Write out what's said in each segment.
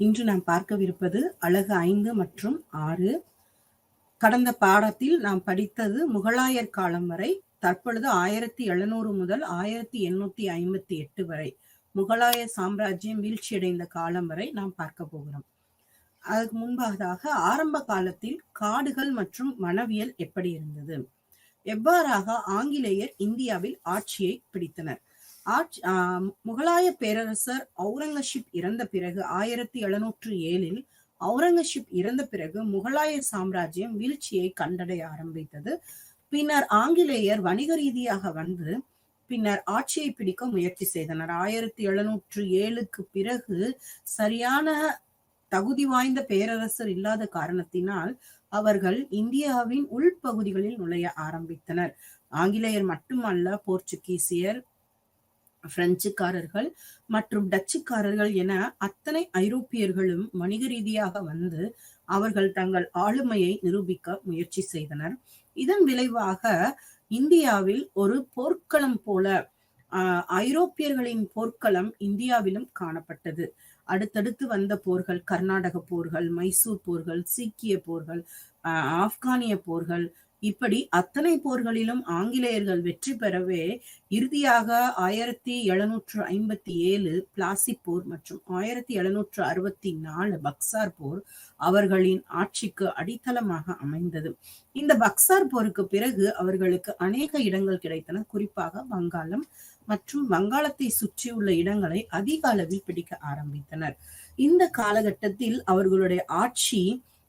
இன்று நாம் பார்க்கவிருப்பது அலகு 5 மற்றும் 6. கடந்த பாடத்தில் நாம் படித்தது முகலாயர் காலம் வரை. தற்பொழுது 1700 முதல் 1858 வரை முகலாய சாம்ராஜ்யம் வீழ்ச்சியடைந்த காலம் வரை நாம் பார்க்க போகிறோம். அதுக்கு முன்பாக ஆரம்ப காலத்தில் காடுகள் மற்றும் வனவியல் எப்படி இருந்தது, எவ்வாறாக ஆங்கிலேயர் இந்தியாவில் ஆட்சியை பிடித்தனர். முகலாய பேரரசர் அவுரங்கசீப் இறந்த பிறகு 1707 அவுரங்கசீப் இறந்த பிறகு முகலாய சாம்ராஜ்யம் வீழ்ச்சியை கண்டடைய ஆரம்பித்தது. பின்னர் ஆங்கிலேயர் வணிக ரீதியாக வந்து பின்னர் ஆட்சியை பிடிக்க முயற்சி செய்தனர். 1707 பிறகு சரியான தகுதி வாய்ந்த பேரரசர் இல்லாத காரணத்தினால் அவர்கள் இந்தியாவின் உள்பகுதிகளில் நுழைய ஆரம்பித்தனர். ஆங்கிலேயர் மட்டுமல்ல, போர்ச்சுகீசியர், பிரெஞ்சுக்காரர்கள் மற்றும் டச்சுக்காரர்கள் என அத்தனை ஐரோப்பியர்களும் வணிக ரீதியாக வந்து அவர்கள் தங்கள் ஆளுமையை நிரூபிக்க முயற்சி செய்தனர். இதன் விளைவாக இந்தியாவில் ஒரு போர்க்களம் போல ஐரோப்பியர்களின் போர்க்களம் இந்தியாவிலும் காணப்பட்டது. அடுத்தடுத்து வந்த போர்கள், கர்நாடக போர்கள், மைசூர் போர்கள், சீக்கிய போர்கள், ஆப்கானிய போர்கள், இப்படி அத்தனை போர்களிலும் ஆங்கிலேயர்கள் வெற்றி பெறவே இறுதியாக 1757 பிளாசி போர் மற்றும் 1764 பக்சார் போர் அவர்களின் ஆட்சிக்கு அடித்தளமாக அமைந்தது. இந்த பக்சார் போருக்கு பிறகு அவர்களுக்கு அநேக இடங்கள் கிடைத்தன. குறிப்பாக வங்காளம் மற்றும் வங்காளத்தை சுற்றியுள்ள இடங்களை அதிக அளவில் பிடிக்க ஆரம்பித்தனர். இந்த காலகட்டத்தில் அவர்களுடைய ஆட்சி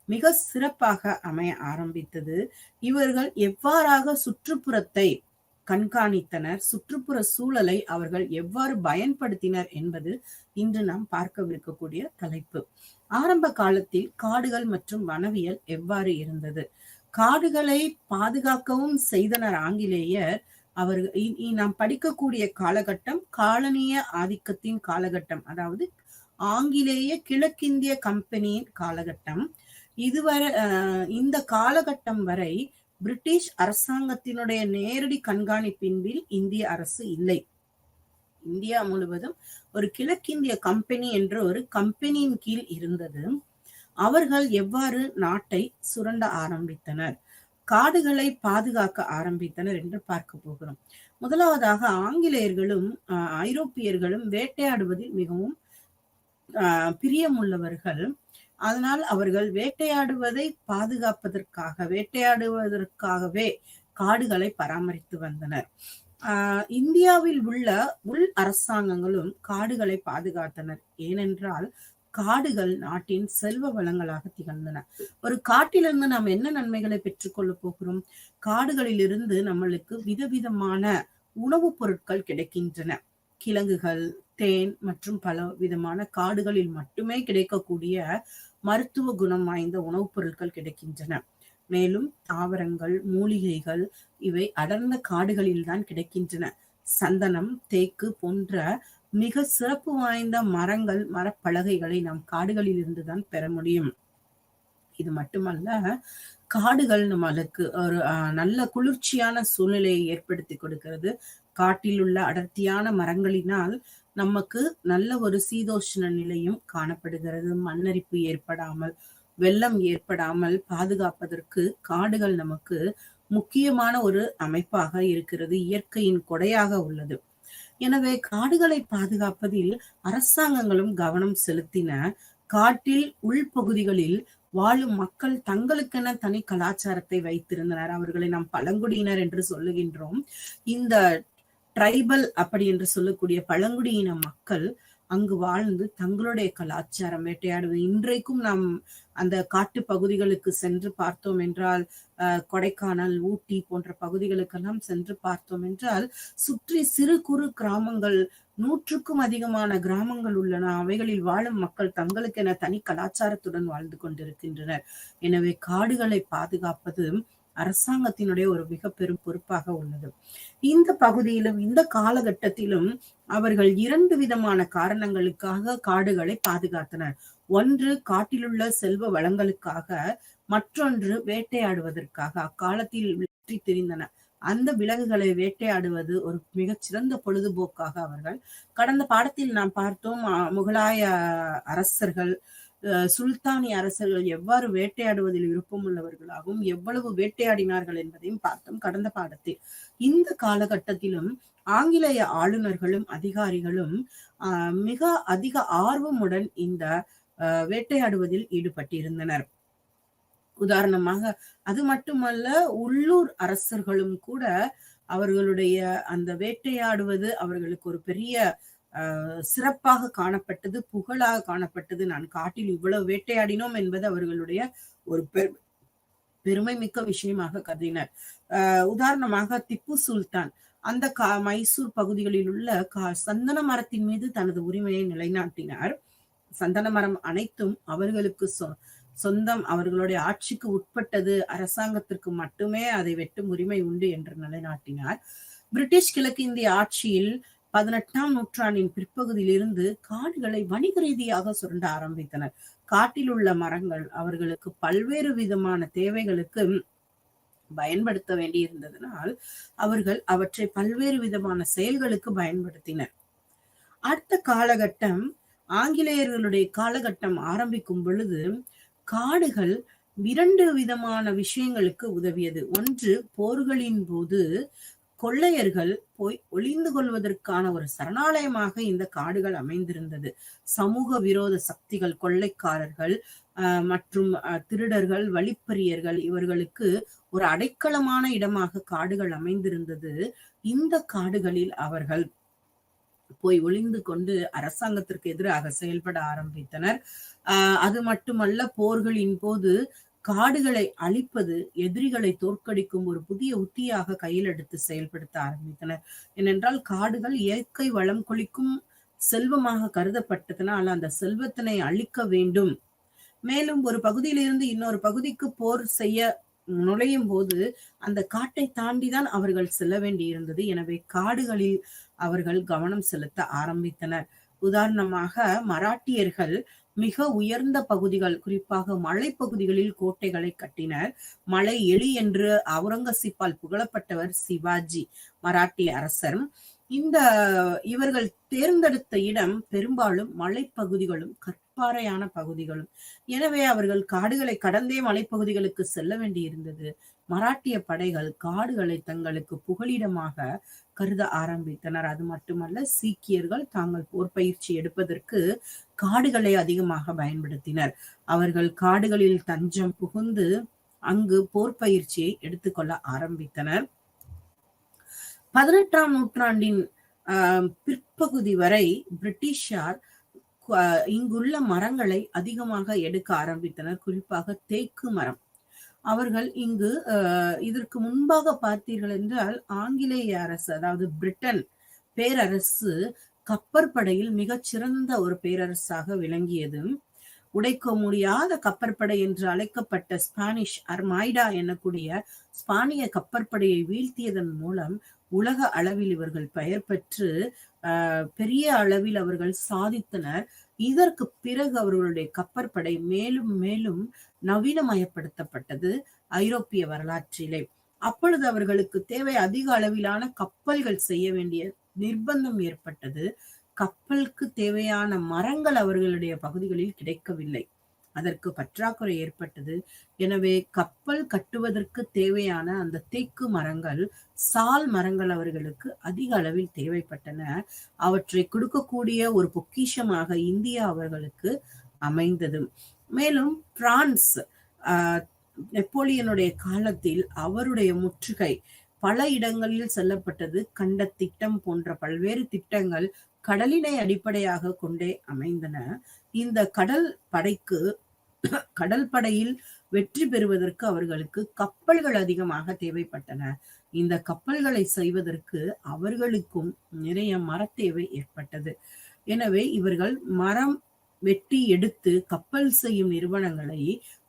மிக சிறப்பாக அமைய ஆரம்பித்தது. இவர்கள் எவ்வாறாக சுற்றுப்புறத்தை கண்காணித்தனர், சுற்றுப்புற சூழலை அவர்கள் எவ்வாறு பயன்படுத்தினர் என்பது இன்று நாம் பார்க்கவிருக்கக்கூடிய தலைப்பு. ஆரம்ப காலத்தில் காடுகள் மற்றும் வனவியல் எவ்வாறு இருந்தது, காடுகளை பாதுகாக்கவும் செய்தனர் ஆங்கிலேயர். அவர்கள் நாம் படிக்கக்கூடிய காலகட்டம் காலனிய ஆதிக்கத்தின் காலகட்டம், அதாவது ஆங்கிலேய கிழக்கிந்திய கம்பெனியின் காலகட்டம். இதுவரை இந்த காலகட்டம் வரை பிரிட்டிஷ் அரசாங்கத்தினுடைய நேரடி கண்காணிப்பின் கீழ் இந்திய அரசு இல்லை. இந்தியா முழுவதும் ஒரு கிழக்கிந்திய கம்பெனி என்ற ஒரு கம்பெனியின் கீழ் இருந்தது. அவர்கள் எவ்வாறு நாட்டை சுரண்ட ஆரம்பித்தனர், காடுகளை பாதுகாக்க ஆரம்பித்தனர் என்று பார்க்க போகிறோம். முதலாவதாக ஆங்கிலேயர்களும் ஐரோப்பியர்களும் வேட்டையாடுவதில் மிகவும் பிரியமுள்ளவர்கள். அதனால் அவர்கள் வேட்டையாடுவதை வேட்டையாடுவதற்காகவே காடுகளை பராமரித்து வந்தனர். இந்தியாவில் உள்ள உள் அரசாங்கங்களும் காடுகளை பாதுகாத்தனர். ஏனென்றால் காடுகள் நாட்டின் செல்வ வளங்களாக திகழ்ந்தன. ஒரு காட்டிலிருந்து நாம் என்ன நன்மைகளை பெற்றுக்கொள்ள போகிறோம்? காடுகளிலிருந்து நம்மளுக்கு விதவிதமான உணவுப் பொருட்கள் கிடைக்கின்றன. கிழங்குகள், தேன் மற்றும் பல விதமான காடுகளில் மட்டுமே கிடைக்கக்கூடிய மருத்துவ குணம் வாய்ந்த உணவுப் பொருட்கள் கிடைக்கின்றன. மேலும் தாவரங்கள், மூலிகைகள் இவை அடர்ந்த காடுகளில் தான் கிடைக்கின்றன. சந்தனம், தேக்கு போன்ற மிக சிறப்பு வாய்ந்த மரங்கள், மரப்பலகைகளை நாம் காடுகளில் இருந்துதான் பெற முடியும். இது மட்டுமல்ல, காடுகள் நம்மளுக்கு ஒரு நல்ல குளிர்ச்சியான சூழ்நிலையை ஏற்படுத்தி கொடுக்கிறது. காட்டில் உள்ள அடர்த்தியான மரங்களினால் நமக்கு நல்ல ஒரு சீதோஷ்ண நிலையும் காணப்படுகிறது. மண்ணரிப்பு ஏற்படாமல், வெள்ளம் ஏற்படாமல் பாதுகாப்பதற்கு காடுகள் நமக்கு முக்கியமான ஒரு அமைப்பாக இருக்கிறது, இயற்கையின் கொடையாக உள்ளது. எனவே காடுகளை பாதுகாப்பதில் அரசாங்கங்களும் கவனம் செலுத்தின. காட்டில் உள்பகுதிகளில் வாழும் மக்கள் தங்களுக்கென தனி கலாச்சாரத்தை வைத்திருந்தனர். அவர்களை நாம் பழங்குடியினர் என்று சொல்லுகின்றோம். இந்த ட்ரைபல் அப்படி என்று சொல்லக்கூடிய பழங்குடியின மக்கள் அங்கு வாழ்ந்து தங்களுடைய கலாச்சாரம், வேட்டையாடுவது. இன்றைக்கும் நாம் அந்த காட்டு பகுதிகளுக்கு சென்று பார்த்தோம் என்றால், கொடைக்கானல், ஊட்டி போன்ற பகுதிகளுக்கெல்லாம் சென்று பார்த்தோம் என்றால், சுற்றி சிறு குறு கிராமங்கள், 100க்கும் அதிகமான கிராமங்கள் உள்ளன. அவைகளில் வாழும் மக்கள் தங்களுக்கென தனி கலாச்சாரத்துடன் வாழ்ந்து கொண்டிருக்கின்றனர். எனவே காடுகளை பாதுகாப்பது அரசாங்கத்தினுடைய ஒரு மிக பெரும் பொறுப்பாக உள்ளது. இந்த பகுதியிலும் இந்த காலகட்டத்திலும் அவர்கள் 2 விதமான காரணங்களுக்காக காடுகளை பாதுகாத்தனர். ஒன்று காட்டிலுள்ள செல்வ வளங்களுக்காக, மற்றொன்று வேட்டையாடுவதற்காக. அக்காலத்தில் வெற்றி தெரிந்தன. அந்த விலங்குகளை வேட்டையாடுவது ஒரு மிகச்சிறந்த பொழுதுபோக்காக அவர்கள் கடந்த பாடத்தில் நாம் பார்த்தோம். முகலாய அரசர்கள், சுல்தானிய அரசர்கள் எவ்வாறு வேட்டையாடுவதில் விருப்பம் உள்ளவர்களாகவும் எவ்வளவு வேட்டையாடினார்கள் என்பதையும் பார்த்தோம் கடந்த பாடத்தில். இந்த காலகட்டத்திலும் ஆங்கிலேய ஆளுநர்களும் அதிகாரிகளும் மிக அதிக ஆர்வமுடன் இந்த வேட்டையாடுவதில் ஈடுபட்டிருந்தனர். உதாரணமாக, அது மட்டுமல்ல, உள்ளூர் அரசர்களும் கூட அவர்களுடைய அந்த வேட்டையாடுவது அவர்களுக்கு ஒரு பெரிய சிறப்பாக காணப்பட்டது, புகழாக காணப்பட்டது. நான் காட்டில் இவ்வளவு வேட்டையாடினோம் என்பது அவர்களுடைய ஒரு பெருமை மிக்க விஷயமாக கருதினர். உதாரணமாக, திப்பு சுல்தான் அந்த மைசூர் பகுதிகளில் உள்ள சந்தன மரத்தின் மீது தனது உரிமையை நிலைநாட்டினார். சந்தன மரம் அனைத்தும் அவர்களுக்கு சொந்தம், அவர்களுடைய ஆட்சிக்கு உட்பட்டது, அரசாங்கத்திற்கு மட்டுமே அதை வெட்டும் உரிமை உண்டு என்று நிலைநாட்டினார். பிரிட்டிஷ் கிழக்கிந்திய ஆட்சியில் 18ஆம் நூற்றாண்டின் பிற்பகுதியில் இருந்து காடுகளை வணிக ரீதியாக சுரண்ட ஆரம்பித்தனர். காட்டில் உள்ள மரங்கள் அவர்களுக்கு பல்வேறு விதமான தேவைகளுக்கு பயன்படுத்த வேண்டி இருந்ததனால் அவர்கள் அவற்றை பல்வேறு விதமான செயல்களுக்கு பயன்படுத்தினர். அடுத்த காலகட்டம், ஆங்கிலேயர்களுடைய காலகட்டம் ஆரம்பிக்கும் பொழுது காடுகள் 2 விதமான விஷயங்களுக்கு உதவியது. ஒன்று, போர்களின் போது கொள்ளையர்கள் போய் ஒளிந்து கொள்வதற்கான ஒரு சரணாலயமாக இந்த காடுகள் அமைந்திருந்தது. சமூக விரோத சக்திகள், கொள்ளைக்காரர்கள் மற்றும் திருடர்கள், வழிப்பறியர்கள், இவர்களுக்கு ஒரு அடைக்கலமான இடமாக காடுகள் அமைந்திருந்தது. இந்த காடுகளில் அவர்கள் போய் ஒளிந்து கொண்டு அரசாங்கத்திற்கு எதிராக செயல்பட ஆரம்பித்தனர். அது மட்டுமல்ல, போர்களின் போது காடுகளை அழிப்பது எதிரிகளை தோற்கடிக்கும் ஒரு புதிய உத்தியாக கையில் எடுத்து செயல்படுத்த ஆரம்பித்தனர். ஏனென்றால் காடுகள் இயற்கை வளம் கொளிக்கும் செல்வமாக கருதப்பட்டதனால் அந்த செல்வத்தினை அழிக்க வேண்டும். மேலும் ஒரு பகுதியிலிருந்து இன்னொரு பகுதிக்கு போர் செய்ய நுழையும் போது அந்த காட்டை தாண்டிதான் அவர்கள் செல்ல வேண்டி இருந்தது. எனவே காடுகளில் அவர்கள் கவனம் செலுத்த ஆரம்பித்தனர். உதாரணமாக, மராட்டியர்கள் மிக உயர்ந்த பகுதிகள், குறிப்பாக மலைப்பகுதிகளில் கோட்டைகளை கட்டினர். மலை எலி என்று அவுரங்கசீப்பால் புகழப்பட்டவர் சிவாஜி, மராட்டிய அரசர். இவர்கள் தேர்ந்தெடுத்த இடம் பெரும்பாலும் மலைப்பகுதிகளும் கற்பாறையான பகுதிகளும். எனவே அவர்கள் காடுகளை கடந்தே மலைப்பகுதிகளுக்கு செல்ல வேண்டியிருந்தது. மராட்டிய படைகள் காடுகளை தங்களுக்கு புகலிடமாக கருத ஆரம்பித்தனர். அது மட்டுமல்ல, சீக்கியர்கள் தாங்கள் போர் பயிற்சி எடுப்பதற்கு காடுகளை அதிகமாக பயன்படுத்தினர். அவர்கள் காடுகளில் தஞ்சம் புகுந்து அங்கு போர் பயிற்சியை எடுத்துக்கொள்ள ஆரம்பித்தனர். 18ஆம் நூற்றாண்டின் பிற்பகுதி வரை பிரிட்டிஷார் இங்குள்ள மரங்களை அதிகமாக எடுக்க ஆரம்பித்தனர், குறிப்பாக தேக்கு மரம். அவர்கள் இங்கு இதற்கு முன்பாக பார்த்தீர்கள் என்றால் ஆங்கிலேய அரசு, அதாவது பிரிட்டன் பேரரசு கப்பற்படையில் மிகச்சிறந்த ஒரு பேரரசாக விளங்கியது. உடைக்க முடியாத கப்பற்படை என்று அழைக்கப்பட்ட ஸ்பானிஷ் அர்மைடா எனக்கூடிய ஸ்பானிய கப்பற்படையை வீழ்த்தியதன் மூலம் உலக அளவில் இவர்கள் பெயர் பெற்று பெரிய அளவில் அவர்கள் சாதித்தனர். இதற்கு பிறகு அவர்களுடைய கப்பற்படை மேலும் மேலும் நவீனமயப்படுத்தப்பட்டது ஐரோப்பிய வரலாற்றிலே. அப்பொழுது அவர்களுக்கு தேவை அதிக அளவிலான கப்பல்கள் செய்ய வேண்டிய நிர்பந்தம் ஏற்பட்டது. கப்பலுக்கு தேவையான மரங்கள் அவர்களுடைய பகுதிகளில் கிடைக்கவில்லை, அதற்கு பற்றாக்குறை ஏற்பட்டது. எனவே கப்பல் கட்டுவதற்கு தேவையான அந்த தேக்கு மரங்கள், சால் மரங்கள் அவர்களுக்கு அதிக அளவில் தேவைப்பட்டன. அவற்றை கொடுக்கக்கூடிய ஒரு பொக்கிஷமாக இந்தியா அவர்களுக்கு அமைந்தது. மேலும் பிரான்ஸ் நெப்போலியனுடைய காலத்தில் அவருடைய முற்றுகை பல இடங்களில் செல்லப்பட்டது. கண்ட திட்டம் போன்ற பல்வேறு திட்டங்கள் கடலினை அடிப்படையாக கொண்டே அமைந்தன. இந்த கடல் படையில் வெற்றி பெறுவதற்கு அவர்களுக்கு கப்பல்கள் அதிகமாக தேவைப்பட்டன. இந்த கப்பல்களை செய்வதற்கு அவர்களுக்கும் நிறைய மரத்தேவை ஏற்பட்டது. எனவே இவர்கள் மரம் வெட்டி எடுத்து கப்பல் செய்யும் நிறுவனங்களை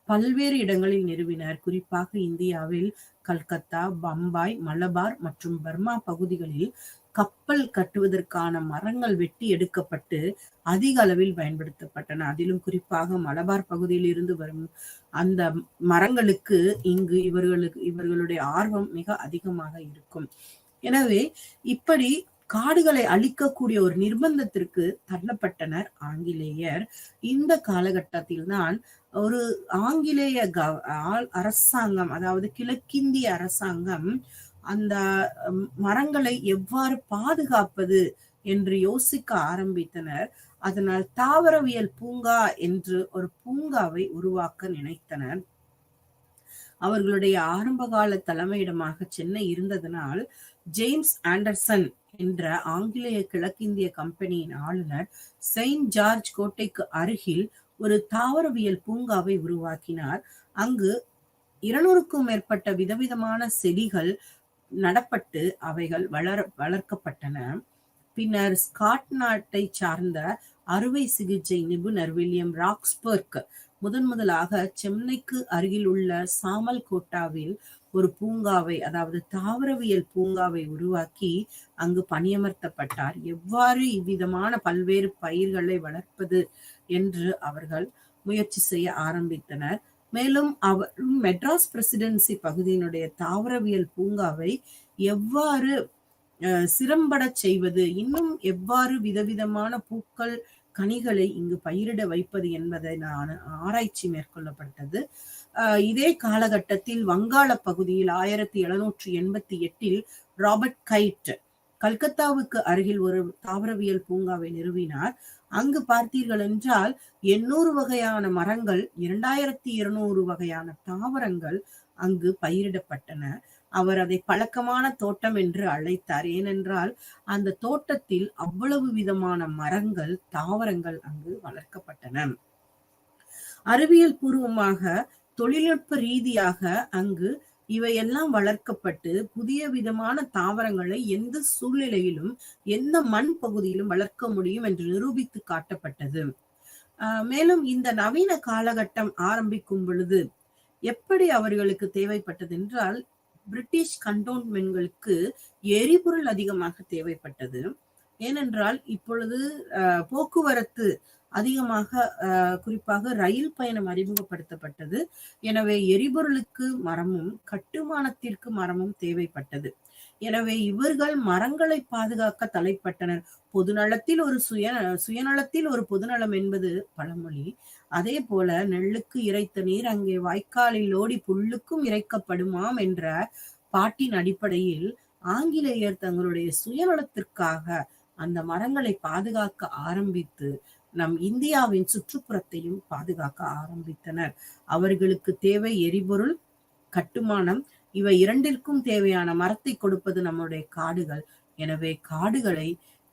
பல்வேறு இடங்களில் நிறுவினர். குறிப்பாக இந்தியாவில் கல்கத்தா, பம்பாய், மலபார் மற்றும் பர்மா பகுதிகளில் கப்பல் கட்டுவதற்கான மரங்கள் வெட்டி எடுக்கப்பட்டு அதிக அளவில் பயன்படுத்தப்பட்டன. அதிலும் குறிப்பாக மலபார் பகுதியில் இருந்து வரும் அந்த மரங்களுக்கு இங்கு இவர்களுடைய ஆர்வம் மிக அதிகமாக இருக்கும். எனவே இப்படி காடுகளை அழிக்கக்கூடிய ஒரு நிர்பந்தத்திற்கு தள்ளப்பட்டனர் ஆங்கிலேயர். இந்த காலகட்டத்தில்தான் ஒரு ஆங்கிலேய அரசாங்கம், அதாவது கிழக்கிந்திய அரசாங்கம் அந்த மரங்களை எவ்வாறு பாதுகாப்பது என்று யோசிக்க ஆரம்பித்தனர். அதனால் தாவரவியல் பூங்கா என்று ஒரு பூங்காவை உருவாக்க நினைத்தனர். அவர்களுடைய ஆரம்பகால தலைமையிடமாக சென்னை இருந்ததனால் ஜேம்ஸ் ஆண்டர்சன் என்ற ஆங்கிலேய கிழக்கிந்திய கம்பெனியின் ஆளுநர் செயின்ட் ஜார்ஜ் கோட்டைக்கு அருகில் ஒரு தாவரவியல் பூங்காவை உருவாக்கினார். அங்கு 200க்கும் மேற்பட்ட விதவிதமான செடிகள் நடப்பட்டு அவைகள் வளர்க்கப்பட்டன. பின்னர் ஸ்காட் நாட்டை சார்ந்த அறுவை சிகிச்சை நிபுணர் வில்லியம் ராக்ஸ்பர்க் முதலாக சென்னைக்கு அருகில் உள்ள சாமல் கோட்டாவில் ஒரு பூங்காவை, அதாவது தாவரவியல் பூங்காவை உருவாக்கி அங்கு பணியமர்த்தப்பட்டார். எவ்வாறு இவ்விதமான பல்வேறு பயிர்களை வளர்ப்பது என்று அவர்கள் முயற்சி செய்ய ஆரம்பித்தனர். மேலும் அவர் மெட்ராஸ் பிரசிடென்சி பகுதியினுடைய தாவரவியல் பூங்காவை எவ்வாறு சிறம்பட செய்வது, இன்னும் எவ்வாறு விதவிதமான பூக்கள் கனிகளை இங்கு பயிரிட வைப்பது என்பதை ஆராய்ச்சி மேற்கொள்ளப்பட்டது. இதே காலகட்டத்தில் வங்காள பகுதியில் 1788 ராபர்ட் கைட் கல்கத்தாவுக்கு அருகில் ஒரு தாவரவியல் பூங்காவை நிறுவினார். அங்கு பார்த்தீர்கள் என்றால் 800 வகையான மரங்கள், 2200 வகையான தாவரங்கள் அங்கு பயிரிடப்பட்டன. அவர் அதை பழக்கமான தோட்டம் என்று அழைத்தார். ஏனென்றால் அந்த தோட்டத்தில் அவ்வளவு விதமான மரங்கள், தாவரங்கள் அங்கு வளர்க்கப்பட்டன. அறிவியல் பூர்வமாக, தொழில்நுட்ப ரீதியாக அங்கு இவையெல்லாம் வளர்க்கப்பட்டு புதிய விதமான தாவரங்களை எந்த சூழ்நிலையிலும் எந்த மண் பகுதியிலும் வளர்க்க முடியும் என்று நிரூபித்து காட்டப்பட்டது. மேலும் இந்த நவீன காலகட்டம் ஆரம்பிக்கும் பொழுது எப்படி அவர்களுக்கு தேவைப்பட்டது என்றால், பிரிட்டிஷ் கண்டோன்மென்ட்களுக்கு எரிபொருள் அதிகமாக தேவைப்பட்டது. ஏனென்றால் இப்பொழுது போக்குவரத்து அதிகமாக, குறிப்பாக ரயில் பயணம் அறிமுகப்படுத்தப்பட்டது. எனவே எரிபொருளுக்கு மரமும் கட்டுமானத்திற்கு மரமும் தேவைப்பட்டது. எனவே இவர்கள் மரங்களை பாதுகாக்க தலைப்பட்டனர். பொதுநலத்தில் ஒரு சுயநலத்தில் ஒரு பொதுநலம் என்பது பழமொழி. அதே போல நெல்லுக்கு இறைத்த நீர் அங்கே வாய்க்காலில் ஓடி புல்லுக்கும் இறைக்கப்படுமாம் என்ற பாட்டின் அடிப்படையில் ஆங்கிலேயர் தங்களுடைய சுயநலத்திற்காக அந்த மரங்களை பாதுகாக்க ஆரம்பித்து நம் இந்தியாவின் சுற்றுப்புறத்தையும் பாதுகாக்க ஆரம்பித்தனர். அவர்களுக்கு தேவை எரிபொருள், கட்டுமானம், இவை இரண்டிற்கும் தேவையான மரத்தை கொடுப்பது நம்முடைய காடுகள். எனவே காடுகளை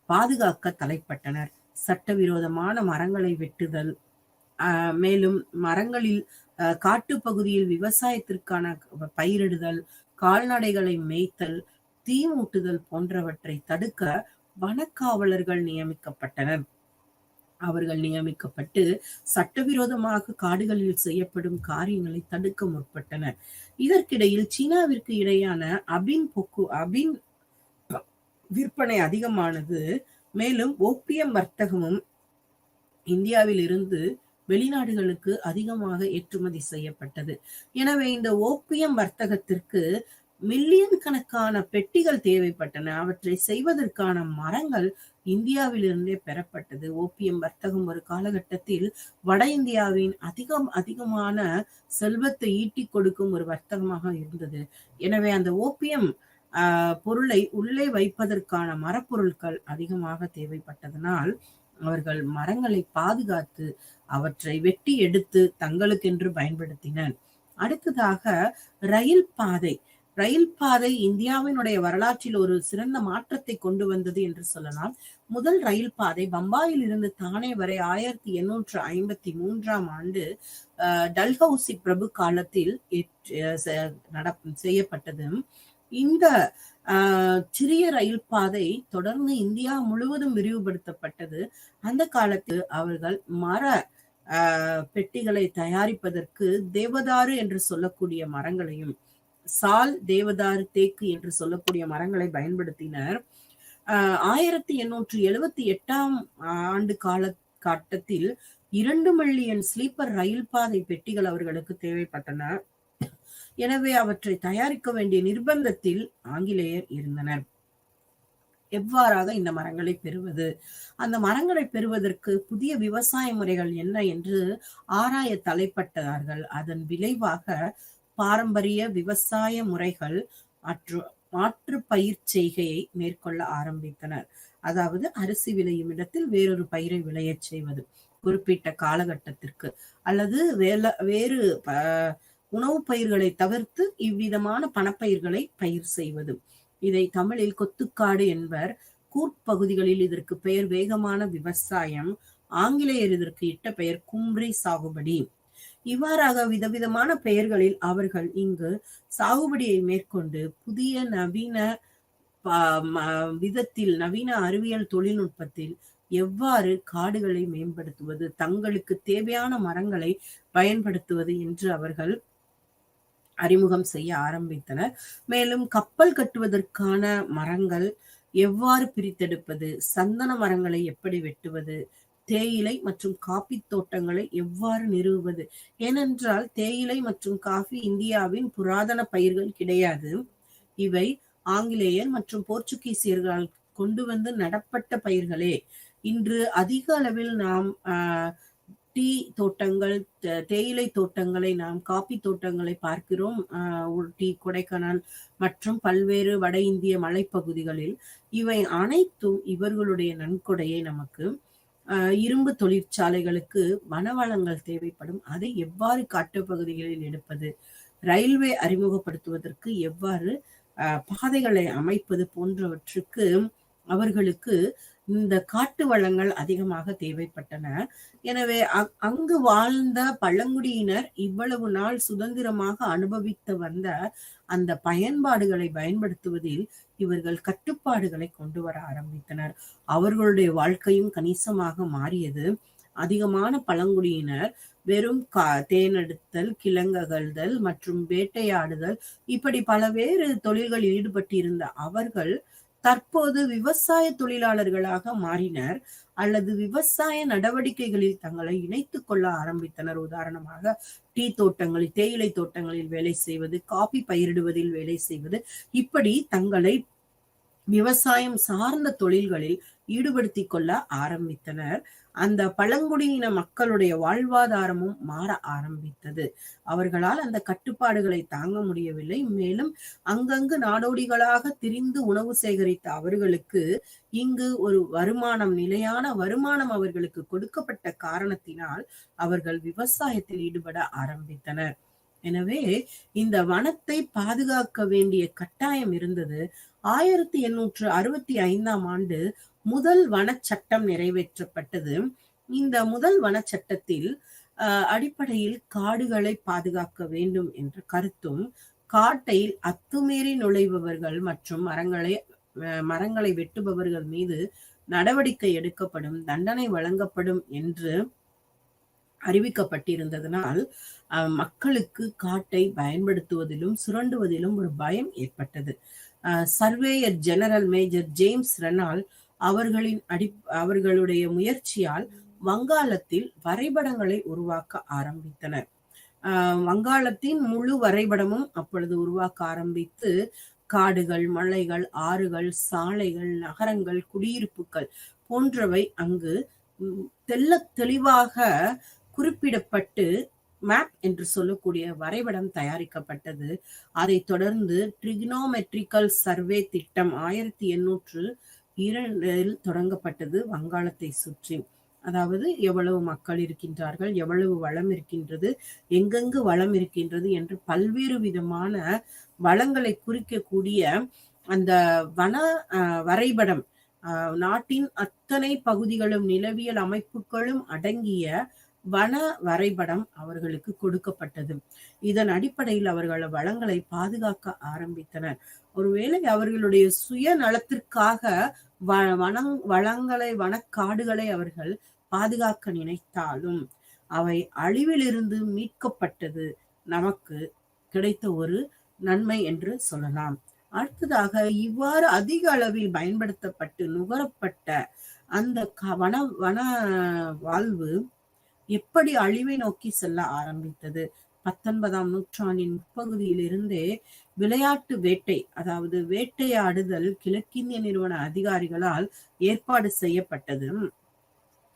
பாதுகாக்க தலைப்பட்டனர். சட்டவிரோதமான மரங்களை வெட்டுதல், மேலும் மரங்களில் காட்டு பகுதியில் விவசாயத்திற்கான பயிரிடுதல், கால்நடைகளை மேய்த்தல், தீ மூட்டுதல் போன்றவற்றை தடுக்க வனக்காவலர்கள் நியமிக்கப்பட்டனர். அவர்கள் நியமிக்கப்பட்டு சட்டவிரோதமாக காடுகளில் செய்யப்படும் காரியங்களை தடுக்க முற்பட்டனர். இதற்கிடையில் சீனாவிற்கு இடையான அபின் விற்பனை அதிகமானது. மேலும் ஓப்பியம் வர்த்தகமும் இந்தியாவில் இருந்து வெளிநாடுகளுக்கு அதிகமாக ஏற்றுமதி செய்யப்பட்டது. எனவே இந்த ஓப்பியம் வர்த்தகத்திற்கு மில்லியன் கணக்கான பெட்டிகள் தேவைப்பட்டன. அவற்றை செய்வதற்கான மரங்கள் இந்தியாவிலிருந்தே பெறப்பட்டது. ஓப்பியம் வர்த்தகம் ஒரு காலகட்டத்தில் வட இந்தியாவின் அதிகமான செல்வத்தை ஈட்டிக் கொடுக்கும் ஒரு வர்த்தகமாக இருந்தது. எனவே அந்த ஓப்பியம் பொருளை உள்ளே வைப்பதற்கான மரப்பொருட்கள் அதிகமாக தேவைப்பட்டதனால் அவர்கள் மரங்களை பாதுகாத்து அவற்றை வெட்டி எடுத்து தங்களுக்கென்று பயன்படுத்தினர். அடுத்ததாக ரயில் பாதை இந்தியாவினுடைய வரலாற்றில் ஒரு சிறந்த மாற்றத்தை கொண்டு வந்தது என்று சொல்லலாம். முதல் ரயில் பாதை பம்பாயில் இருந்து தானே வரை 1853ஆம் ஆண்டு டல்ஹவுசி பிரபு காலத்தில் செய்யப்பட்டது. இந்த சிறிய ரயில் பாதை தொடர்ந்து இந்தியா முழுவதும் விரிவுபடுத்தப்பட்டது. அந்த காலத்தில் அவர்கள் மர பெட்டிகளை தயாரிப்பதற்கு தேவதாரு என்று சொல்லக்கூடிய மரங்களையும், சால், தேவதாரு, தேக்கு என்று சொல்லக்கூடிய மரங்களை பயன்படுத்தினர். 1878ஆம் ஆண்டு காலகட்டத்தில் 2 மில்லியன் ஸ்லீப்பர் ரயில் பாதை பெட்டிகள் அவர்களுக்கு தேவைப்பட்டன. எனவே அவற்றை தயாரிக்க வேண்டிய நிர்பந்தத்தில் ஆங்கிலேயர் இருந்தனர். எவ்வாறாக இந்த மரங்களை பெறுவது? அந்த மரங்களை பெறுவதற்கு புதிய விவசாய முறைகள் என்ன என்று ஆராய தலைப்பட்டார்கள். அதன் விளைவாக பாரம்பரிய விவசாய முறைகள் மாற்று பயிர் செய்கையை மேற்கொள்ள ஆரம்பித்தனர். அதாவது அரிசி விளையும் இடத்தில் வேறொரு பயிரை விளையச் செய்வது குறிப்பிட்ட காலகட்டத்திற்கு, அல்லது வேறு உணவுப் பயிர்களை தவிர்த்து இவ்விதமான பணப்பயிர்களை பயிர் செய்வது. இதை தமிழில் கொத்துக்காடு என்பர். கூர்ப்பகுதிகளில் இதற்கு பெயர் வேகமான விவசாயம். ஆங்கிலேயர் இதற்கு இட்ட பெயர் கும்ரி சாகுபடி. இவ்வாறாக விதவிதமான பெயர்களில் அவர்கள் இங்கு சாகுபடியை மேற்கொண்டு புதிய நவீன விதத்தில், நவீன அறிவியல் தொழில்நுட்பத்தில் எவ்வாறு காடுகளை மேம்படுத்துவது, தங்களுக்கு தேவையான மரங்களை பயன்படுத்துவது என்று அவர்கள் அறிமுகம் செய்ய ஆரம்பித்தனர். மேலும் கப்பல் கட்டுவதற்கான மரங்கள் எவ்வாறு பிரித்தெடுப்பது, சந்தன மரங்களை எப்படி வெட்டுவது, தேயிலை மற்றும் காபி தோட்டங்களை எவ்வாறு நிறுவுவது. ஏனென்றால் தேயிலை மற்றும் காஃபி இந்தியாவின் புராதன பயிர்கள் கிடையாது. இவை ஆங்கிலேயர் மற்றும் போர்ச்சுகீசியர்களால் கொண்டு வந்து நடப்பட்ட பயிர்களே. இன்று அதிக அளவில் நாம் டீ தோட்டங்கள், தேயிலை தோட்டங்களை, நாம் காபி தோட்டங்களை பார்க்கிறோம். ஊட்டி, கொடைக்கானல் மற்றும் பல்வேறு வட இந்திய மலைப்பகுதிகளில். இவை அனைத்தும் இவர்களுடைய நன்கொடையை நமக்கு. இரும்பு தொழிற்சாலைகளுக்கு வனவளங்கள் தேவைப்படும். அதை எவ்வாறு காட்டுப்பகுதிகளில் எடுப்பது, ரயில்வே அறிமுகப்படுத்துவதற்கு எவ்வாறு பாதைகளை அமைப்பது போன்றவற்றுக்கு அவர்களுக்கு இந்த காட்டு வளங்கள் அதிகமாக தேவைப்பட்டன. எனவே அங்கு வாழ்ந்த பழங்குடியினர் இவ்வளவு நாள் சுதந்திரமாக அனுபவித்து வந்த அந்த பயன்பாடுகளை பயன்படுத்துவதில் இவர்கள் கட்டுப்பாடுகளை கொண்டு வர ஆரம்பித்தனர். அவர்களுடைய வாழ்க்கையும் கணிசமாக மாறியது. அதிகமான பழங்குடியினர் வெறும் தேனெடுத்தல், கிழங்ககழ்தல் மற்றும் வேட்டையாடுதல், இப்படி பலவேறு தொழில்களில் ஈடுபட்டிருந்த அவர்கள் தற்போது விவசாய தொழிலாளர்களாக மாறினர், அல்லது விவசாய நடவடிக்கைகளில் தங்களை இணைத்துக் கொள்ள ஆரம்பித்தனர். உதாரணமாக டீ தோட்டங்களில், தேயிலை தோட்டங்களில் வேலை செய்வது, காபி பயிரிடுவதில் வேலை செய்வது, இப்படி தங்களை விவசாயம் சார்ந்த தொழில்களில் ஈடுபடுத்திக் கொள்ள ஆரம்பித்தனர். அந்த பழங்குடியின மக்களுடைய வாழ்வாதாரமும் மாற ஆரம்பித்தது. அவர்களால் அந்த கட்டுப்பாடுகளை தாங்க முடியவில்லை. மேலும் அங்கங்கு நாடோடிகளாக திரிந்து உணவு சேகரித்த அவர்களுக்கு இங்கு ஒரு வருமானம், நிலையான வருமானம் அவர்களுக்கு கொடுக்கப்பட்ட காரணத்தினால் அவர்கள் விவசாயத்தில் ஈடுபட ஆரம்பித்தனர். எனவே இந்த வனத்தை பாதுகாக்க வேண்டிய கட்டாயம் இருந்தது. 1865ஆம் ஆண்டு முதல் வனச்சட்டம் நிறைவேற்றப்பட்டது. இந்த முதல் வனச்சட்டத்தில் அடிப்படையில் காடுகளை பாதுகாக்க வேண்டும் என்ற கருத்தும், காட்டில் அத்துமீறி நுழைபவர்கள் மற்றும் மரங்களை வெட்டுபவர்கள் மீது நடவடிக்கை எடுக்கப்படும், தண்டனை வழங்கப்படும் என்று அறிவிக்கப்பட்டிருந்ததனால் மக்களுக்கு காட்டை பயன்படுத்துவதிலும் சுரண்டுவதிலும் ஒரு பயம் ஏற்பட்டது. Surveyor general major James Renault அவர்களுடைய முயற்சியால் வங்காளத்தில் வரைபடங்களை உருவாக்க ஆரம்பித்தனர். வங்காளத்தின் முழு வரைபடமும் அப்பொழுது உருவாக்க ஆரம்பித்து காடுகள், மலைகள், ஆறுகள், சாலைகள், நகரங்கள், குடியிருப்புகள் போன்றவை அங்கு தெளிவாக குறிப்பிடப்பட்டு மேப் என்று சொல்லக்கூடிய வரைபடம் தயாரிக்கப்பட்டது. அதை தொடர்ந்து ட்ரிக்னோமெட்ரிக்கல் சர்வே திட்டம் 1802 தொடங்கப்பட்டது. வங்காளத்தை சுற்றி, அதாவது எவ்வளவு மக்கள் இருக்கின்றார்கள், எவ்வளவு வளம் இருக்கின்றது, எங்கெங்கு வளம் இருக்கின்றது என்று பல்வேறு விதமான வளங்களை குறிக்கக்கூடிய அந்த வன வரைபடம், நாட்டின் அத்தனை பகுதிகளும் நிலவியல் அமைப்புகளும் அடங்கிய வன வரைபடம் அவர்களுக்கு கொடுக்கப்பட்டது. இதன் அடிப்படையில் அவர்கள் வளங்களை பாதுகாக்க ஆரம்பித்தனர். ஒருவேளை அவர்களுடைய சுய நலத்திற்காக வளங்களை, வனக்காடுகளை அவர்கள் பாதுகாக்க நினைத்தாலும் அவை அழிவிலிருந்து மீட்கப்பட்டது நமக்கு கிடைத்த ஒரு நன்மை என்று சொல்லலாம். அடுத்ததாக இவ்வாறு அதிக அளவில் பயன்படுத்தப்பட்டு நுகரப்பட்ட அந்த வன வன வாழ்வு எப்படி அழிவை நோக்கி செல்ல ஆரம்பித்தது? 19ஆம் நூற்றாண்டின் முற்பகுதியிலிருந்தே விளையாட்டு வேட்டை, அதாவது வேட்டையாடுதல் கிழக்கிந்திய நிறுவன அதிகாரிகளால் ஏற்பாடு செய்யப்பட்டது.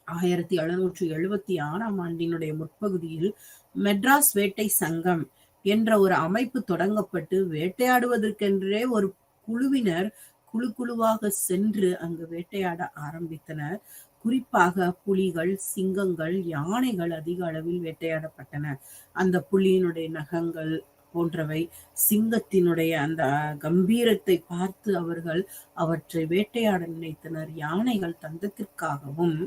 1776ஆம் ஆண்டினுடைய முற்பகுதியில் மெட்ராஸ் வேட்டை சங்கம் என்ற ஒரு அமைப்பு தொடங்கப்பட்டு வேட்டையாடுவதற்கென்றே ஒரு குழுவினர் குழுவாக சென்று அங்கு வேட்டையாட ஆரம்பித்தனர். குறிப்பாக புலிகள், சிங்கங்கள், யானைகள் அதிக அளவில் வேட்டையாடப்பட்டன. அந்த புலியினுடைய நகங்கள் போன்றவை, சிங்கத்தினுடைய அந்த கம்பீரத்தை பார்த்து அவர்கள் அவற்றை வேட்டையாட நினைத்தனர். யானைகள் தந்தத்திற்காகவும்